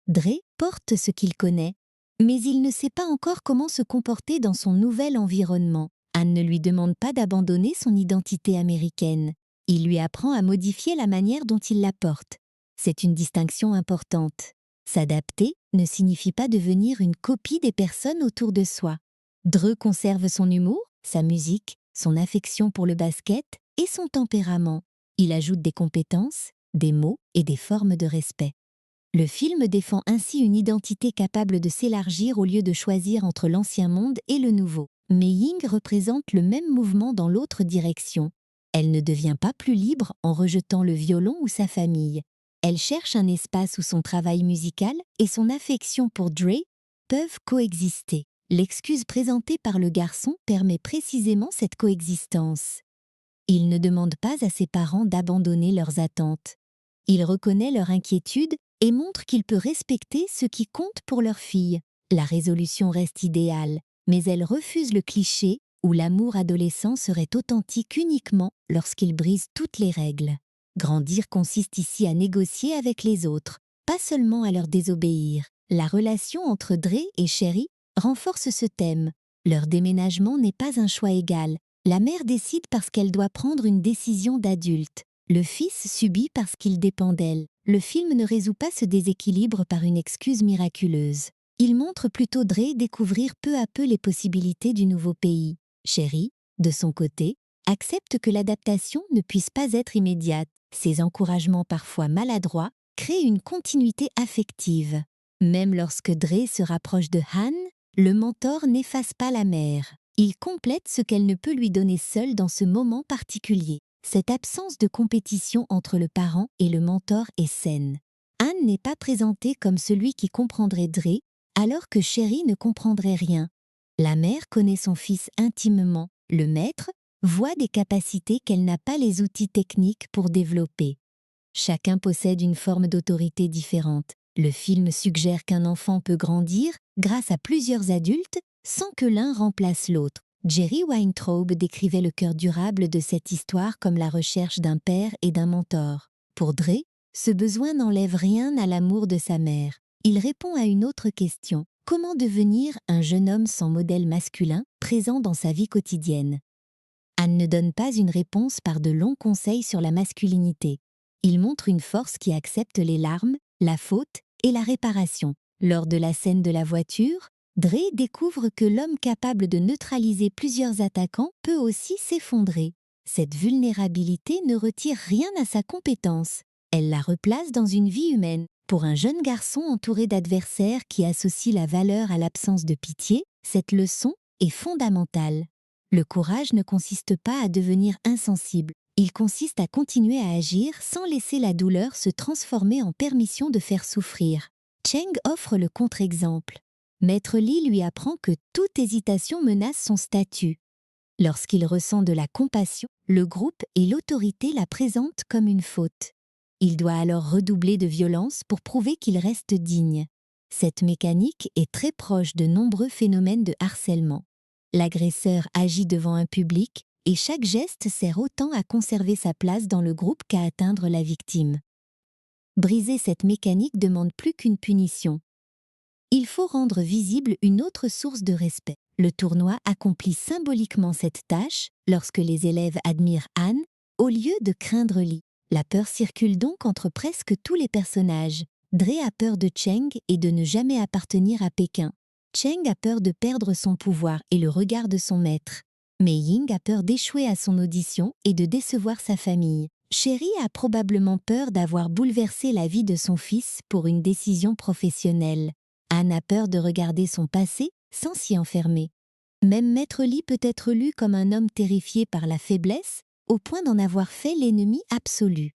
Dre porte ce qu'il connaît, mais il ne sait pas encore comment se comporter dans son nouvel environnement. Han ne lui demande pas d'abandonner son identité américaine. Il lui apprend à modifier la manière dont il la porte. C'est une distinction importante. S'adapter ne signifie pas devenir une copie des personnes autour de soi. Dre conserve son humour, sa musique, son affection pour le basket et son tempérament. Il ajoute des compétences, des mots et des formes de respect. Le film défend ainsi une identité capable de s'élargir au lieu de choisir entre l'ancien monde et le nouveau. Mais Ying représente le même mouvement dans l'autre direction. Elle ne devient pas plus libre en rejetant le violon ou sa famille. Elle cherche un espace où son travail musical et son affection pour Dre peuvent coexister. L'excuse présentée par le garçon permet précisément cette coexistence. Il ne demande pas à ses parents d'abandonner leurs attentes. Il reconnaît leur inquiétude et montre qu'il peut respecter ce qui compte pour leur fille. La résolution reste idéale, mais elle refuse le cliché où l'amour adolescent serait authentique uniquement lorsqu'il brise toutes les règles. Grandir consiste ici à négocier avec les autres, pas seulement à leur désobéir. La relation entre Dre et Sherry renforce ce thème. Leur déménagement n'est pas un choix égal. La mère décide parce qu'elle doit prendre une décision d'adulte. Le fils subit parce qu'il dépend d'elle. Le film ne résout pas ce déséquilibre par une excuse miraculeuse. Il montre plutôt Dre découvrir peu à peu les possibilités du nouveau pays. Sherry, de son côté, accepte que l'adaptation ne puisse pas être immédiate. Ses encouragements parfois maladroits créent une continuité affective. Même lorsque Dre se rapproche de Han, le mentor n'efface pas la mère. Il complète ce qu'elle ne peut lui donner seule dans ce moment particulier. Cette absence de compétition entre le parent et le mentor est saine. Han n'est pas présenté comme celui qui comprendrait Dre, alors que Sherry ne comprendrait rien. La mère connaît son fils intimement. Le maître voit des capacités qu'elle n'a pas les outils techniques pour développer. Chacun possède une forme d'autorité différente. Le film suggère qu'un enfant peut grandir grâce à plusieurs adultes sans que l'un remplace l'autre. Jerry Weintraub décrivait le cœur durable de cette histoire comme la recherche d'un père et d'un mentor. Pour Dre, ce besoin n'enlève rien à l'amour de sa mère. Il répond à une autre question. Comment devenir un jeune homme sans modèle masculin présent dans sa vie quotidienne? Anne ne donne pas une réponse par de longs conseils sur la masculinité. Il montre une force qui accepte les larmes, la faute et la réparation. Lors de la scène de la voiture, Dre découvre que l'homme capable de neutraliser plusieurs attaquants peut aussi s'effondrer. Cette vulnérabilité ne retire rien à sa compétence. Elle la replace dans une vie humaine. Pour un jeune garçon entouré d'adversaires qui associent la valeur à l'absence de pitié, cette leçon est fondamentale. Le courage ne consiste pas à devenir insensible. Il consiste à continuer à agir sans laisser la douleur se transformer en permission de faire souffrir. Cheng offre le contre-exemple. Maître Li lui apprend que toute hésitation menace son statut. Lorsqu'il ressent de la compassion, le groupe et l'autorité la présentent comme une faute. Il doit alors redoubler de violence pour prouver qu'il reste digne. Cette mécanique est très proche de nombreux phénomènes de harcèlement. L'agresseur agit devant un public et chaque geste sert autant à conserver sa place dans le groupe qu'à atteindre la victime. Briser cette mécanique demande plus qu'une punition. Il faut rendre visible une autre source de respect. Le tournoi accomplit symboliquement cette tâche lorsque les élèves admirent Anne, au lieu de craindre Lee. La peur circule donc entre presque tous les personnages. Dre a peur de Cheng et de ne jamais appartenir à Pékin. Cheng a peur de perdre son pouvoir et le regard de son maître. Mei Ying a peur d'échouer à son audition et de décevoir sa famille. Sherry a probablement peur d'avoir bouleversé la vie de son fils pour une décision professionnelle. Anne a peur de regarder son passé sans s'y enfermer. Même Maître Lee peut être lu comme un homme terrifié par la faiblesse, au point d'en avoir fait l'ennemi absolu.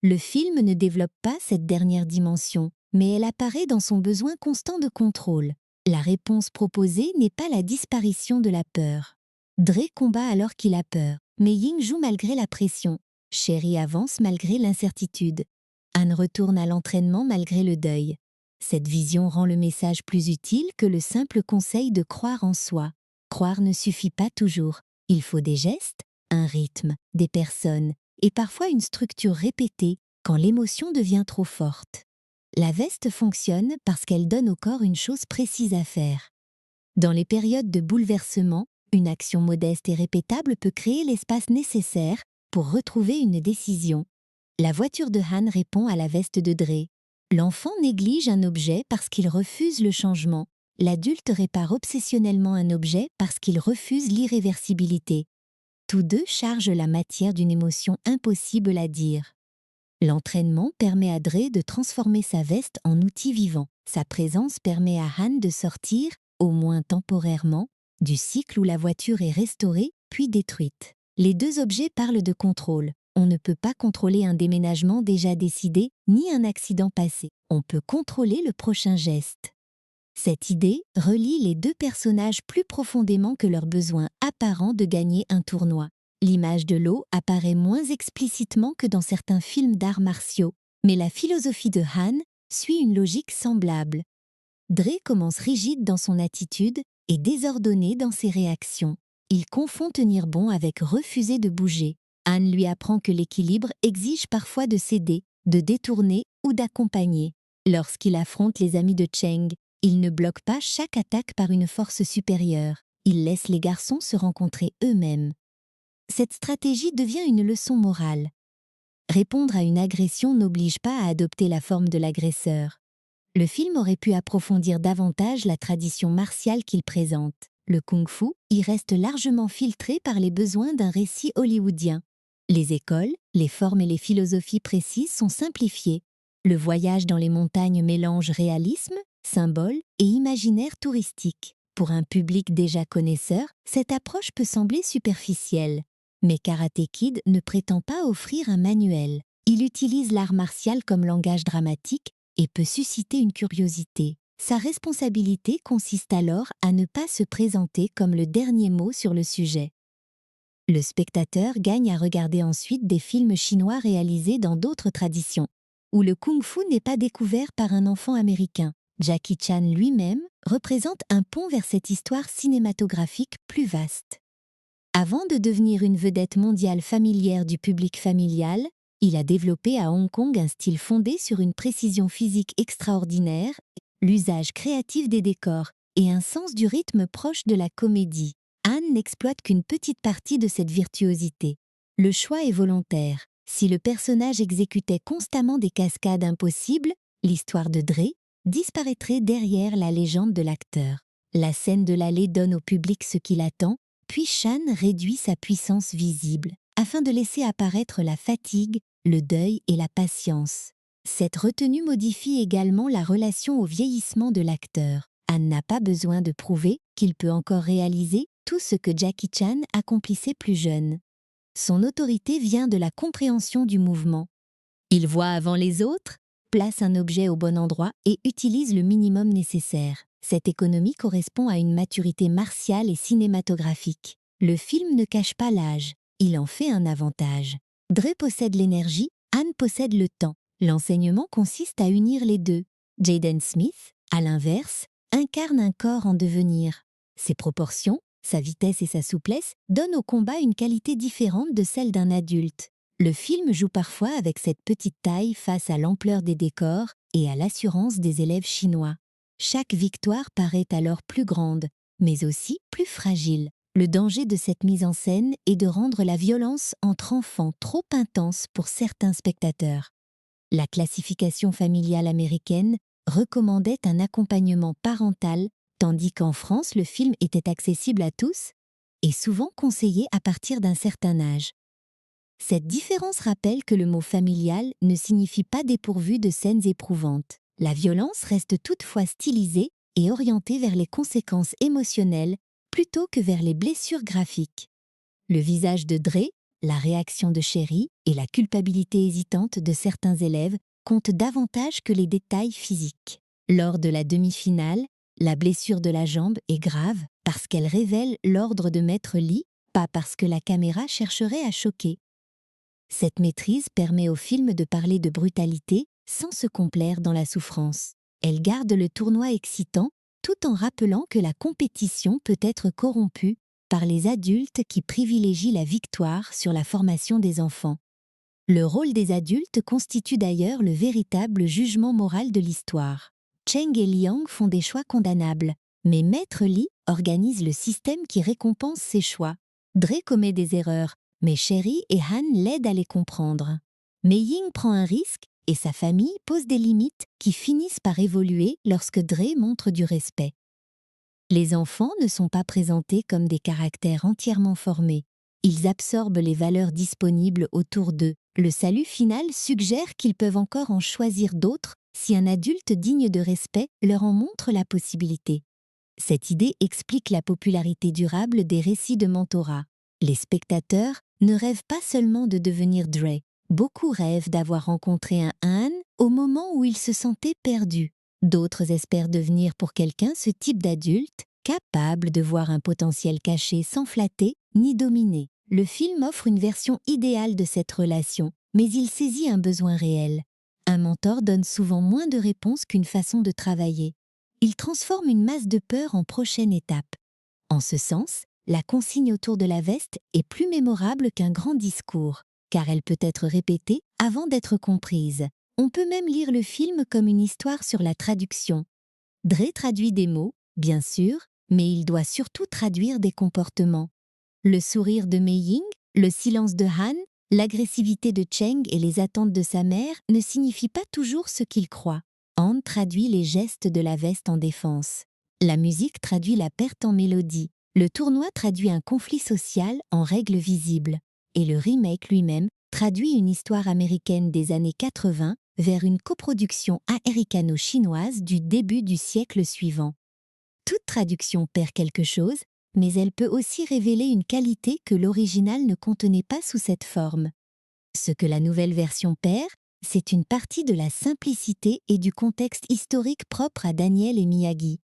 Le film ne développe pas cette dernière dimension, mais elle apparaît dans son besoin constant de contrôle. La réponse proposée n'est pas la disparition de la peur. Dre combat alors qu'il a peur, mais Ying joue malgré la pression. Sherry avance malgré l'incertitude. Anne retourne à l'entraînement malgré le deuil. Cette vision rend le message plus utile que le simple conseil de croire en soi. Croire ne suffit pas toujours. Il faut des gestes, un rythme, des personnes, et parfois une structure répétée quand l'émotion devient trop forte. La veste fonctionne parce qu'elle donne au corps une chose précise à faire. Dans les périodes de bouleversement, une action modeste et répétable peut créer l'espace nécessaire pour retrouver une décision. La voiture de Han répond à la veste de Dre. L'enfant néglige un objet parce qu'il refuse le changement. L'adulte répare obsessionnellement un objet parce qu'il refuse l'irréversibilité. Tous deux chargent la matière d'une émotion impossible à dire. L'entraînement permet à Dre de transformer sa veste en outil vivant. Sa présence permet à Han de sortir, au moins temporairement, du cycle où la voiture est restaurée puis détruite. Les deux objets parlent de contrôle. On ne peut pas contrôler un déménagement déjà décidé, ni un accident passé. On peut contrôler le prochain geste. Cette idée relie les deux personnages plus profondément que leur besoin apparent de gagner un tournoi. L'image de l'eau apparaît moins explicitement que dans certains films d'arts martiaux, mais la philosophie de Han suit une logique semblable. Dre commence rigide dans son attitude et désordonné dans ses réactions. Il confond tenir bon avec refuser de bouger. Han lui apprend que l'équilibre exige parfois de céder, de détourner ou d'accompagner. Lorsqu'il affronte les amis de Cheng, il ne bloque pas chaque attaque par une force supérieure. Il laisse les garçons se rencontrer eux-mêmes. Cette stratégie devient une leçon morale. Répondre à une agression n'oblige pas à adopter la forme de l'agresseur. Le film aurait pu approfondir davantage la tradition martiale qu'il présente. Le kung-fu y reste largement filtré par les besoins d'un récit hollywoodien. Les écoles, les formes et les philosophies précises sont simplifiées. Le voyage dans les montagnes mélange réalisme, symbole et imaginaire touristique. Pour un public déjà connaisseur, cette approche peut sembler superficielle. Mais Karate Kid ne prétend pas offrir un manuel. Il utilise l'art martial comme langage dramatique et peut susciter une curiosité. Sa responsabilité consiste alors à ne pas se présenter comme le dernier mot sur le sujet. Le spectateur gagne à regarder ensuite des films chinois réalisés dans d'autres traditions, où le kung-fu n'est pas découvert par un enfant américain. Jackie Chan lui-même représente un pont vers cette histoire cinématographique plus vaste. Avant de devenir une vedette mondiale familière du public familial, il a développé à Hong Kong un style fondé sur une précision physique extraordinaire, l'usage créatif des décors et un sens du rythme proche de la comédie. Han n'exploite qu'une petite partie de cette virtuosité. Le choix est volontaire. Si le personnage exécutait constamment des cascades impossibles, l'histoire de Dre disparaîtrait derrière la légende de l'acteur. La scène de l'allée donne au public ce qu'il attend, puis Chan réduit sa puissance visible, afin de laisser apparaître la fatigue, le deuil et la patience. Cette retenue modifie également la relation au vieillissement de l'acteur. Han n'a pas besoin de prouver qu'il peut encore réaliser tout ce que Jackie Chan accomplissait plus jeune. Son autorité vient de la compréhension du mouvement. Il voit avant les autres, place un objet au bon endroit et utilise le minimum nécessaire. Cette économie correspond à une maturité martiale et cinématographique. Le film ne cache pas l'âge, il en fait un avantage. Dre possède l'énergie, Han possède le temps. L'enseignement consiste à unir les deux. Jaden Smith, à l'inverse, incarne un corps en devenir. Ses proportions, sa vitesse et sa souplesse donnent au combat une qualité différente de celle d'un adulte. Le film joue parfois avec cette petite taille face à l'ampleur des décors et à l'assurance des élèves chinois. Chaque victoire paraît alors plus grande, mais aussi plus fragile. Le danger de cette mise en scène est de rendre la violence entre enfants trop intense pour certains spectateurs. La classification familiale américaine recommandait un accompagnement parental, tandis qu'en France, le film était accessible à tous et souvent conseillé à partir d'un certain âge. Cette différence rappelle que le mot familial ne signifie pas dépourvu de scènes éprouvantes. La violence reste toutefois stylisée et orientée vers les conséquences émotionnelles plutôt que vers les blessures graphiques. Le visage de Dre, la réaction de Sherry et la culpabilité hésitante de certains élèves comptent davantage que les détails physiques. Lors de la demi-finale, la blessure de la jambe est grave parce qu'elle révèle l'ordre de Maître Lee, pas parce que la caméra chercherait à choquer. Cette maîtrise permet au film de parler de brutalité sans se complaire dans la souffrance. Elle garde le tournoi excitant tout en rappelant que la compétition peut être corrompue par les adultes qui privilégient la victoire sur la formation des enfants. Le rôle des adultes constitue d'ailleurs le véritable jugement moral de l'histoire. Cheng et Liang font des choix condamnables, mais Maître Lee organise le système qui récompense ses choix. Dre commet des erreurs, mais Sherry et Han l'aident à les comprendre. Mei Ying prend un risque et sa famille pose des limites qui finissent par évoluer lorsque Dre montre du respect. Les enfants ne sont pas présentés comme des caractères entièrement formés. Ils absorbent les valeurs disponibles autour d'eux. Le salut final suggère qu'ils peuvent encore en choisir d'autres si un adulte digne de respect leur en montre la possibilité. Cette idée explique la popularité durable des récits de mentorat. Les spectateurs ne rêvent pas seulement de devenir Dre. Beaucoup rêvent d'avoir rencontré un Han au moment où ils se sentaient perdus. D'autres espèrent devenir pour quelqu'un ce type d'adulte, capable de voir un potentiel caché sans flatter ni dominer. Le film offre une version idéale de cette relation, mais il saisit un besoin réel. Un mentor donne souvent moins de réponses qu'une façon de travailler. Il transforme une masse de peur en prochaine étape. En ce sens, la consigne autour de la veste est plus mémorable qu'un grand discours, car elle peut être répétée avant d'être comprise. On peut même lire le film comme une histoire sur la traduction. Dre traduit des mots, bien sûr, mais il doit surtout traduire des comportements. Le sourire de Mei Ying, le silence de Han, l'agressivité de Cheng et les attentes de sa mère ne signifient pas toujours ce qu'il croit. Han traduit les gestes de la veste en défense. La musique traduit la perte en mélodie. Le tournoi traduit un conflit social en règles visibles. Et le remake lui-même traduit une histoire américaine des années 80 vers une coproduction américano-chinoise du début du siècle suivant. Toute traduction perd quelque chose, mais elle peut aussi révéler une qualité que l'original ne contenait pas sous cette forme. Ce que la nouvelle version perd, c'est une partie de la simplicité et du contexte historique propre à Daniel et Miyagi.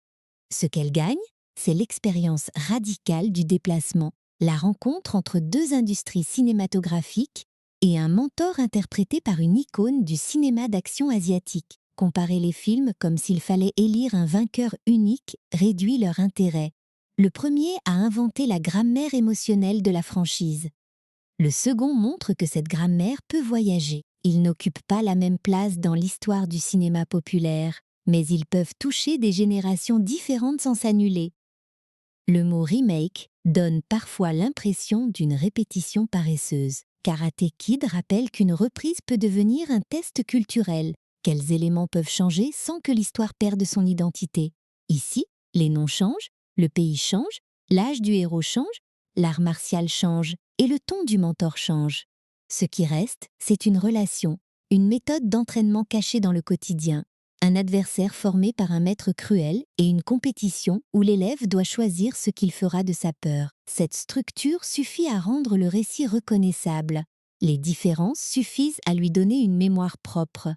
Ce qu'elle gagne, c'est l'expérience radicale du déplacement, la rencontre entre deux industries cinématographiques et un mentor interprété par une icône du cinéma d'action asiatique. Comparer les films comme s'il fallait élire un vainqueur unique réduit leur intérêt. Le premier a inventé la grammaire émotionnelle de la franchise. Le second montre que cette grammaire peut voyager. Ils n'occupent pas la même place dans l'histoire du cinéma populaire, mais ils peuvent toucher des générations différentes sans s'annuler. Le mot remake donne parfois l'impression d'une répétition paresseuse. Karate Kid rappelle qu'une reprise peut devenir un test culturel. Quels éléments peuvent changer sans que l'histoire perde son identité? Ici, les noms changent, le pays change, l'âge du héros change, l'art martial change et le ton du mentor change. Ce qui reste, c'est une relation, une méthode d'entraînement cachée dans le quotidien, un adversaire formé par un maître cruel et une compétition où l'élève doit choisir ce qu'il fera de sa peur. Cette structure suffit à rendre le récit reconnaissable. Les différences suffisent à lui donner une mémoire propre.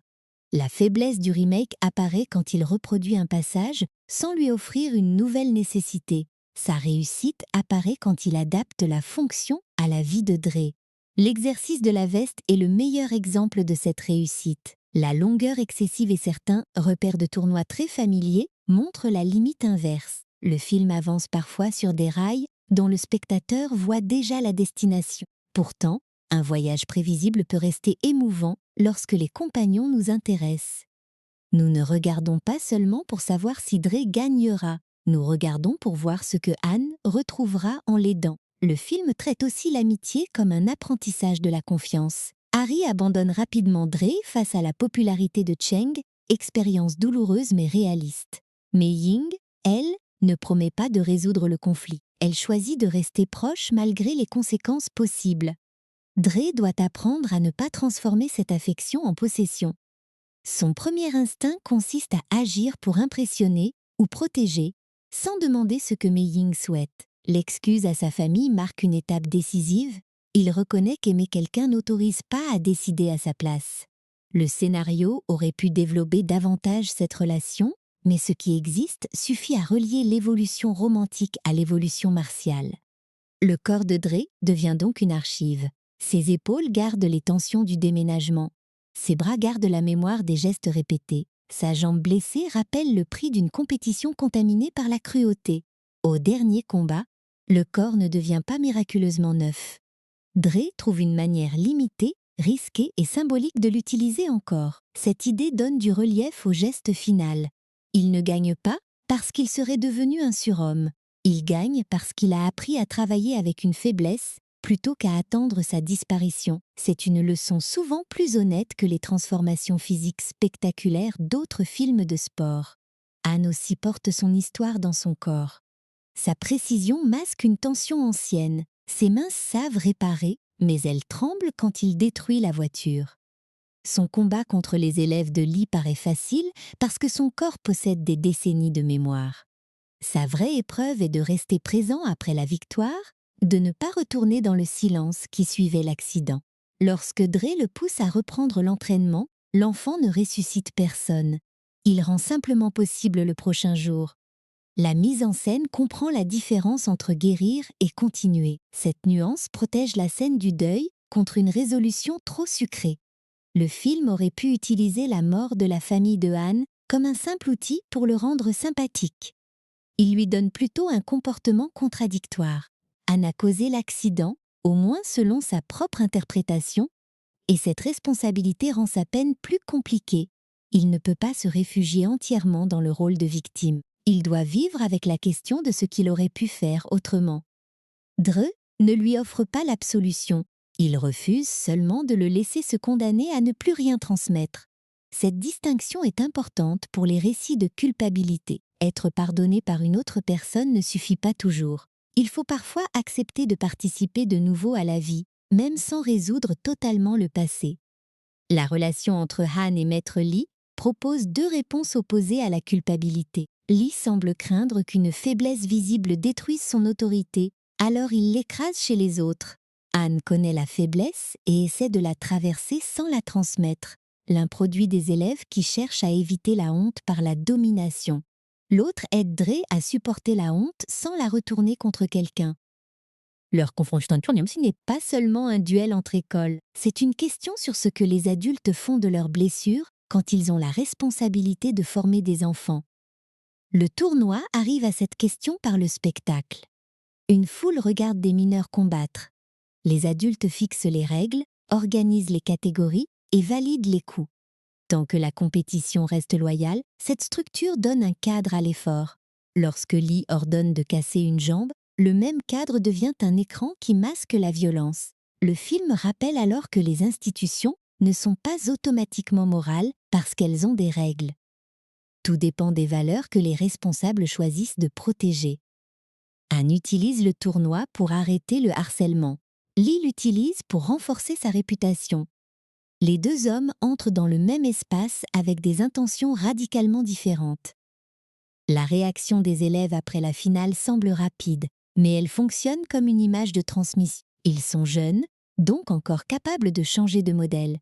La faiblesse du remake apparaît quand il reproduit un passage sans lui offrir une nouvelle nécessité. Sa réussite apparaît quand il adapte la fonction à la vie de Dre. L'exercice de la veste est le meilleur exemple de cette réussite. La longueur excessive et certains repères de tournois très familiers montrent la limite inverse. Le film avance parfois sur des rails dont le spectateur voit déjà la destination. Pourtant, Un voyage prévisible peut rester émouvant lorsque les compagnons nous intéressent. Nous ne regardons pas seulement pour savoir si Dre gagnera, nous regardons pour voir ce que Anne retrouvera en l'aidant. Le film traite aussi l'amitié comme un apprentissage de la confiance. Harry abandonne rapidement Dre face à la popularité de Cheng, expérience douloureuse mais réaliste. Mais Ying, elle, ne promet pas de résoudre le conflit. Elle choisit de rester proche malgré les conséquences possibles. Dre doit apprendre à ne pas transformer cette affection en possession. Son premier instinct consiste à agir pour impressionner ou protéger, sans demander ce que Mei Ying souhaite. L'excuse à sa famille marque une étape décisive. Il reconnaît qu'aimer quelqu'un n'autorise pas à décider à sa place. Le scénario aurait pu développer davantage cette relation, mais ce qui existe suffit à relier l'évolution romantique à l'évolution martiale. Le corps de Dre devient donc une archive. Ses épaules gardent les tensions du déménagement. Ses bras gardent la mémoire des gestes répétés. Sa jambe blessée rappelle le prix d'une compétition contaminée par la cruauté. Au dernier combat, le corps ne devient pas miraculeusement neuf. Dre trouve une manière limitée, risquée et symbolique de l'utiliser encore. Cette idée donne du relief au geste final. Il ne gagne pas parce qu'il serait devenu un surhomme. Il gagne parce qu'il a appris à travailler avec une faiblesse plutôt qu'à attendre sa disparition. C'est une leçon souvent plus honnête que les transformations physiques spectaculaires d'autres films de sport. Anne aussi porte son histoire dans son corps. Sa précision masque une tension ancienne. Ses mains savent réparer, mais elles tremblent quand il détruit la voiture. Son combat contre les élèves de Lee paraît facile parce que son corps possède des décennies de mémoire. Sa vraie épreuve est de rester présent après la victoire, de ne pas retourner dans le silence qui suivait l'accident. Lorsque Dre le pousse à reprendre l'entraînement, l'enfant ne ressuscite personne. Il rend simplement possible le prochain jour. La mise en scène comprend la différence entre guérir et continuer. Cette nuance protège la scène du deuil contre une résolution trop sucrée. Le film aurait pu utiliser la mort de la famille de Anne comme un simple outil pour le rendre sympathique. Il lui donne plutôt un comportement contradictoire. Anne a causé l'accident, au moins selon sa propre interprétation, et cette responsabilité rend sa peine plus compliquée. Il ne peut pas se réfugier entièrement dans le rôle de victime. Il doit vivre avec la question de ce qu'il aurait pu faire autrement. Dre ne lui offre pas l'absolution. Il refuse seulement de le laisser se condamner à ne plus rien transmettre. Cette distinction est importante pour les récits de culpabilité. Être pardonné par une autre personne ne suffit pas toujours. Il faut parfois accepter de participer de nouveau à la vie, même sans résoudre totalement le passé. La relation entre Han et Maître Lee propose deux réponses opposées à la culpabilité. Lee semble craindre qu'une faiblesse visible détruise son autorité, alors il l'écrase chez les autres. Han connaît la faiblesse et essaie de la traverser sans la transmettre. L'un produit des élèves qui cherchent à éviter la honte par la domination. L'autre aide Dre à supporter la honte sans la retourner contre quelqu'un. Leur confrontation n'est pas seulement un duel entre écoles, c'est une question sur ce que les adultes font de leurs blessures quand ils ont la responsabilité de former des enfants. Le tournoi arrive à cette question par le spectacle. Une foule regarde des mineurs combattre. Les adultes fixent les règles, organisent les catégories et valident les coups. Tant que la compétition reste loyale, cette structure donne un cadre à l'effort. Lorsque Lee ordonne de casser une jambe, le même cadre devient un écran qui masque la violence. Le film rappelle alors que les institutions ne sont pas automatiquement morales parce qu'elles ont des règles. Tout dépend des valeurs que les responsables choisissent de protéger. Han utilise le tournoi pour arrêter le harcèlement. Lee l'utilise pour renforcer sa réputation. Les deux hommes entrent dans le même espace avec des intentions radicalement différentes. La réaction des élèves après la finale semble rapide, mais elle fonctionne comme une image de transmission. Ils sont jeunes, donc encore capables de changer de modèle.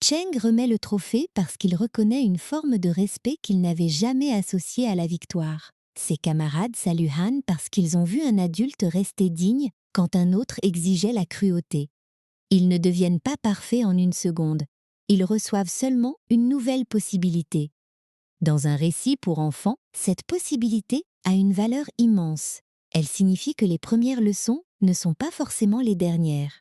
Cheng remet le trophée parce qu'il reconnaît une forme de respect qu'il n'avait jamais associée à la victoire. Ses camarades saluent Han parce qu'ils ont vu un adulte rester digne quand un autre exigeait la cruauté. Ils ne deviennent pas parfaits en une seconde. Ils reçoivent seulement une nouvelle possibilité. Dans un récit pour enfants, cette possibilité a une valeur immense. Elle signifie que les premières leçons ne sont pas forcément les dernières.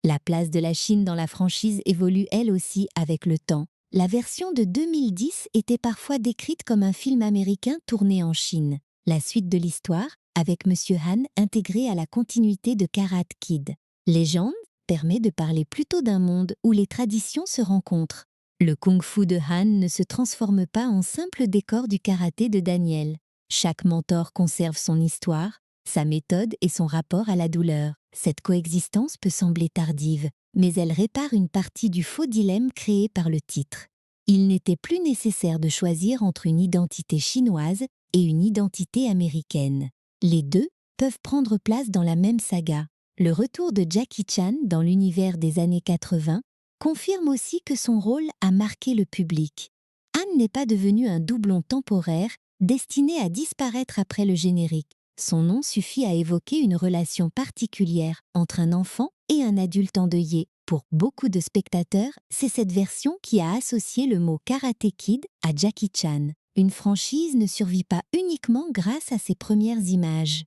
La place de la Chine dans la franchise évolue elle aussi avec le temps. La version de 2010 était parfois décrite comme un film américain tourné en Chine. La suite de l'histoire, avec Monsieur Han intégré à la continuité de Karate Kid. Légende permet de parler plutôt d'un monde où les traditions se rencontrent. Le kung-fu de Han ne se transforme pas en simple décor du karaté de Daniel. Chaque mentor conserve son histoire, sa méthode et son rapport à la douleur. Cette coexistence peut sembler tardive, mais elle répare une partie du faux dilemme créé par le titre. Il n'était plus nécessaire de choisir entre une identité chinoise et une identité américaine. Les deux peuvent prendre place dans la même saga. Le retour de Jackie Chan dans l'univers des années 80 confirme aussi que son rôle a marqué le public. Han n'est pas devenu un doublon temporaire destiné à disparaître après le générique. Son nom suffit à évoquer une relation particulière entre un enfant et un adulte endeuillé. Pour beaucoup de spectateurs, c'est cette version qui a associé le mot Karate Kid à Jackie Chan. Une franchise ne survit pas uniquement grâce à ses premières images.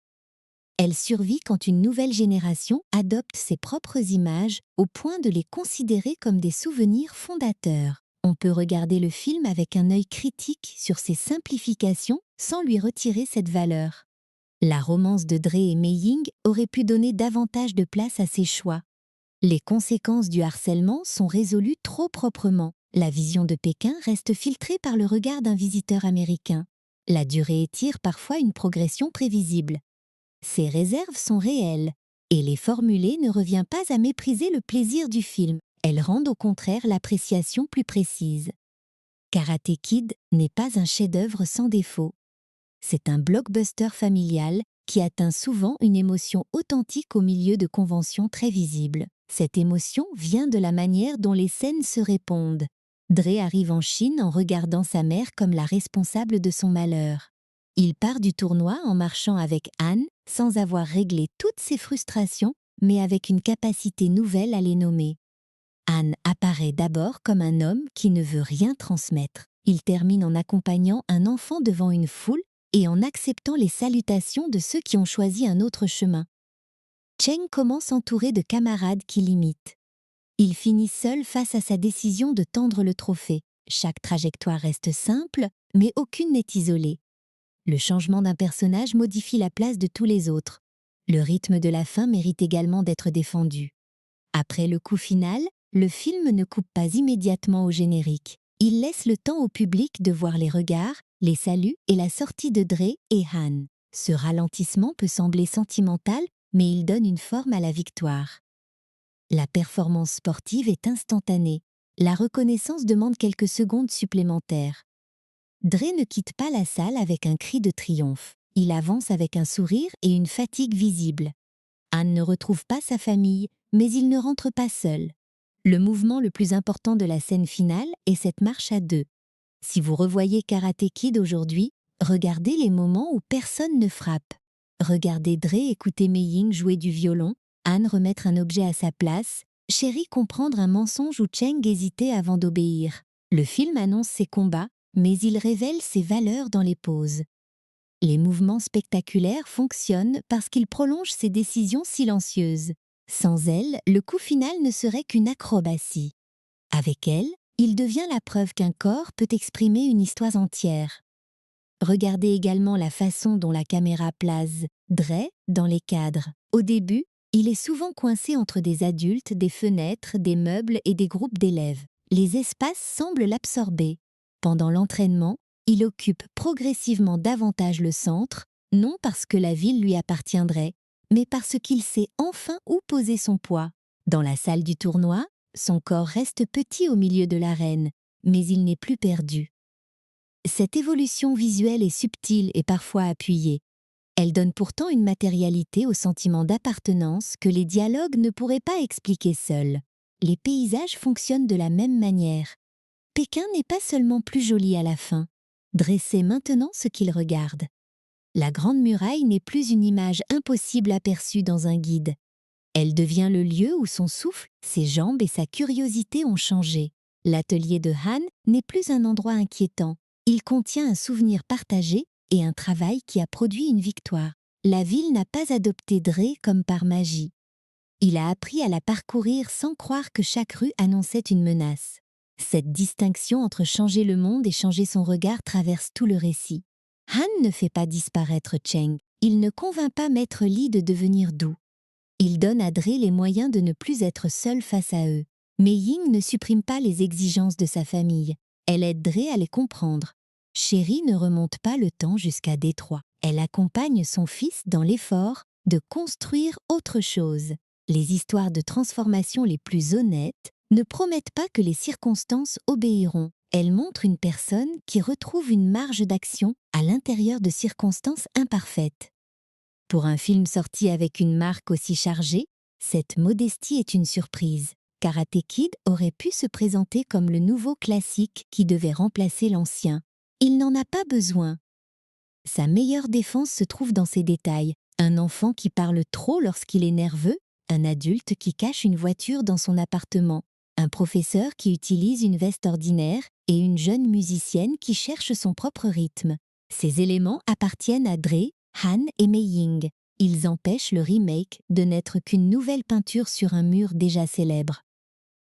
Elle survit quand une nouvelle génération adopte ses propres images au point de les considérer comme des souvenirs fondateurs. On peut regarder le film avec un œil critique sur ses simplifications sans lui retirer cette valeur. La romance de Dre et Mei Ying aurait pu donner davantage de place à ses choix. Les conséquences du harcèlement sont résolues trop proprement. La vision de Pékin reste filtrée par le regard d'un visiteur américain. La durée étire parfois une progression prévisible. Ces réserves sont réelles, et les formuler ne revient pas à mépriser le plaisir du film. Elles rendent au contraire l'appréciation plus précise. Karate Kid n'est pas un chef-d'œuvre sans défaut. C'est un blockbuster familial qui atteint souvent une émotion authentique au milieu de conventions très visibles. Cette émotion vient de la manière dont les scènes se répondent. Dre arrive en Chine en regardant sa mère comme la responsable de son malheur. Il part du tournoi en marchant avec Han, sans avoir réglé toutes ses frustrations, mais avec une capacité nouvelle à les nommer. Han apparaît d'abord comme un homme qui ne veut rien transmettre. Il termine en accompagnant un enfant devant une foule et en acceptant les salutations de ceux qui ont choisi un autre chemin. Cheng commence entouré de camarades qui l'imitent. Il finit seul face à sa décision de tendre le trophée. Chaque trajectoire reste simple, mais aucune n'est isolée. Le changement d'un personnage modifie la place de tous les autres. Le rythme de la fin mérite également d'être défendu. Après le coup final, le film ne coupe pas immédiatement au générique. Il laisse le temps au public de voir les regards, les saluts et la sortie de Dre et Han. Ce ralentissement peut sembler sentimental, mais il donne une forme à la victoire. La performance sportive est instantanée. La reconnaissance demande quelques secondes supplémentaires. Dre ne quitte pas la salle avec un cri de triomphe. Il avance avec un sourire et une fatigue visible. Han ne retrouve pas sa famille, mais il ne rentre pas seul. Le mouvement le plus important de la scène finale est cette marche à deux. Si vous revoyez Karate Kid aujourd'hui, regardez les moments où personne ne frappe. Regardez Dre écouter Mei Ying jouer du violon, Han remettre un objet à sa place, Sherry comprendre un mensonge ou Cheng hésiter avant d'obéir. Le film annonce ses combats, mais il révèle ses valeurs dans les pauses. Les mouvements spectaculaires fonctionnent parce qu'ils prolongent ses décisions silencieuses. Sans elles, le coup final ne serait qu'une acrobatie. Avec elle, il devient la preuve qu'un corps peut exprimer une histoire entière. Regardez également la façon dont la caméra place Dre dans les cadres. Au début, il est souvent coincé entre des adultes, des fenêtres, des meubles et des groupes d'élèves. Les espaces semblent l'absorber. Pendant l'entraînement, il occupe progressivement davantage le centre, non parce que la ville lui appartiendrait, mais parce qu'il sait enfin où poser son poids. Dans la salle du tournoi, son corps reste petit au milieu de l'arène, mais il n'est plus perdu. Cette évolution visuelle est subtile et parfois appuyée. Elle donne pourtant une matérialité au sentiment d'appartenance que les dialogues ne pourraient pas expliquer seuls. Les paysages fonctionnent de la même manière. Pékin n'est pas seulement plus joli à la fin. Dressez maintenant ce qu'il regarde. La Grande Muraille n'est plus une image impossible aperçue dans un guide. Elle devient le lieu où son souffle, ses jambes et sa curiosité ont changé. L'atelier de Han n'est plus un endroit inquiétant. Il contient un souvenir partagé et un travail qui a produit une victoire. La ville n'a pas adopté Dre comme par magie. Il a appris à la parcourir sans croire que chaque rue annonçait une menace. Cette distinction entre changer le monde et changer son regard traverse tout le récit. Han ne fait pas disparaître Cheng. Il ne convainc pas Maître Li de devenir doux. Il donne à Dre les moyens de ne plus être seul face à eux. Mais Ying ne supprime pas les exigences de sa famille. Elle aide Dre à les comprendre. Sherry ne remonte pas le temps jusqu'à Détroit. Elle accompagne son fils dans l'effort de construire autre chose. Les histoires de transformation les plus honnêtes ne promettent pas que les circonstances obéiront. Elles montrent une personne qui retrouve une marge d'action à l'intérieur de circonstances imparfaites. Pour un film sorti avec une marque aussi chargée, cette modestie est une surprise. Karate Kid aurait pu se présenter comme le nouveau classique qui devait remplacer l'ancien. Il n'en a pas besoin. Sa meilleure défense se trouve dans ses détails. Un enfant qui parle trop lorsqu'il est nerveux, un adulte qui cache une voiture dans son appartement, un professeur qui utilise une veste ordinaire et une jeune musicienne qui cherche son propre rythme. Ces éléments appartiennent à Dre, Han et Mei Ying. Ils empêchent le remake de n'être qu'une nouvelle peinture sur un mur déjà célèbre.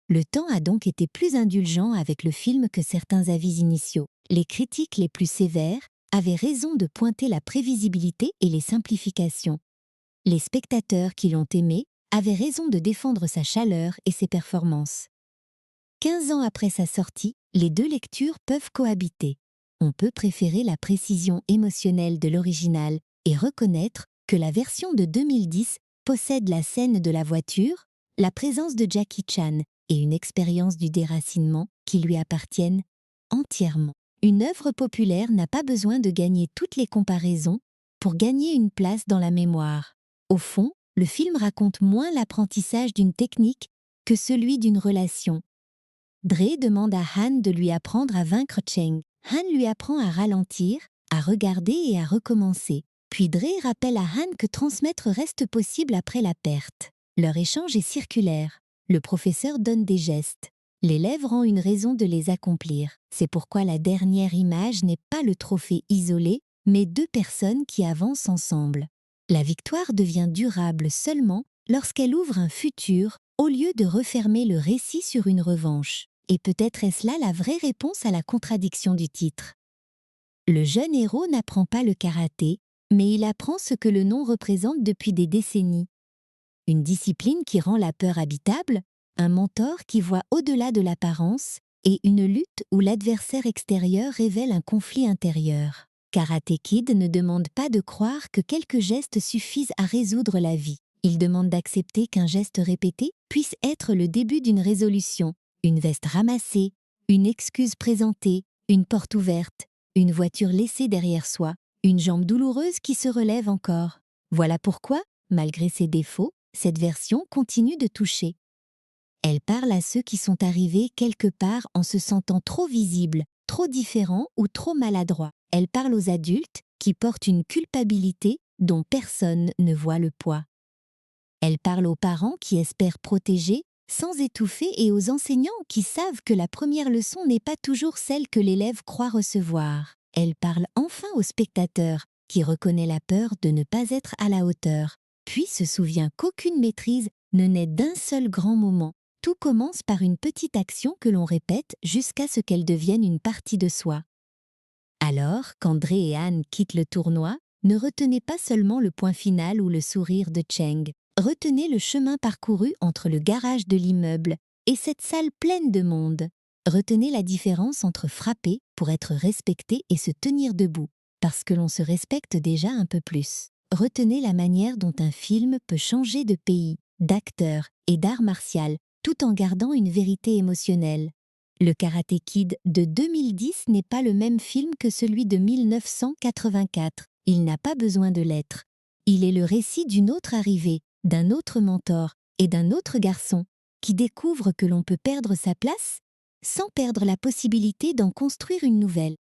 Le temps a donc été plus indulgent avec le film que certains avis initiaux. Les critiques les plus sévères avaient raison de pointer la prévisibilité et les simplifications. Les spectateurs qui l'ont aimé avaient raison de défendre sa chaleur et ses performances. 15 ans après sa sortie, les deux lectures peuvent cohabiter. On peut préférer la précision émotionnelle de l'original et reconnaître que la version de 2010 possède la scène de la voiture, la présence de Jackie Chan et une expérience du déracinement qui lui appartiennent entièrement. Une œuvre populaire n'a pas besoin de gagner toutes les comparaisons pour gagner une place dans la mémoire. Au fond, le film raconte moins l'apprentissage d'une technique que celui d'une relation. Dre demande à Han de lui apprendre à vaincre Cheng. Han lui apprend à ralentir, à regarder et à recommencer. Puis Dre rappelle à Han que transmettre reste possible après la perte. Leur échange est circulaire. Le professeur donne des gestes. L'élève rend une raison de les accomplir. C'est pourquoi la dernière image n'est pas le trophée isolé, mais deux personnes qui avancent ensemble. La victoire devient durable seulement lorsqu'elle ouvre un futur au lieu de refermer le récit sur une revanche. Et peut-être est-ce là la vraie réponse à la contradiction du titre. Le jeune héros n'apprend pas le karaté, mais il apprend ce que le nom représente depuis des décennies. Une discipline qui rend la peur habitable, un mentor qui voit au-delà de l'apparence et une lutte où l'adversaire extérieur révèle un conflit intérieur. Karate Kid ne demande pas de croire que quelques gestes suffisent à résoudre la vie. Il demande d'accepter qu'un geste répété puisse être le début d'une résolution. Une veste ramassée, une excuse présentée, une porte ouverte, une voiture laissée derrière soi, une jambe douloureuse qui se relève encore. Voilà pourquoi, malgré ses défauts, cette version continue de toucher. Elle parle à ceux qui sont arrivés quelque part en se sentant trop visibles, trop différents ou trop maladroits. Elle parle aux adultes qui portent une culpabilité dont personne ne voit le poids. Elle parle aux parents qui espèrent protéger sans étouffer et aux enseignants qui savent que la première leçon n'est pas toujours celle que l'élève croit recevoir. Elle parle enfin aux spectateurs qui reconnaît la peur de ne pas être à la hauteur, puis se souvient qu'aucune maîtrise ne naît d'un seul grand moment. Tout commence par une petite action que l'on répète jusqu'à ce qu'elle devienne une partie de soi. Alors, quand Dre et Han quittent le tournoi, ne retenez pas seulement le point final ou le sourire de Cheng. Retenez le chemin parcouru entre le garage de l'immeuble et cette salle pleine de monde. Retenez la différence entre frapper pour être respecté et se tenir debout, parce que l'on se respecte déjà un peu plus. Retenez la manière dont un film peut changer de pays, d'acteur et d'art martial, tout en gardant une vérité émotionnelle. Le Karate Kid de 2010 n'est pas le même film que celui de 1984. Il n'a pas besoin de l'être. Il est le récit d'une autre arrivée, d'un autre mentor et d'un autre garçon qui découvre que l'on peut perdre sa place sans perdre la possibilité d'en construire une nouvelle.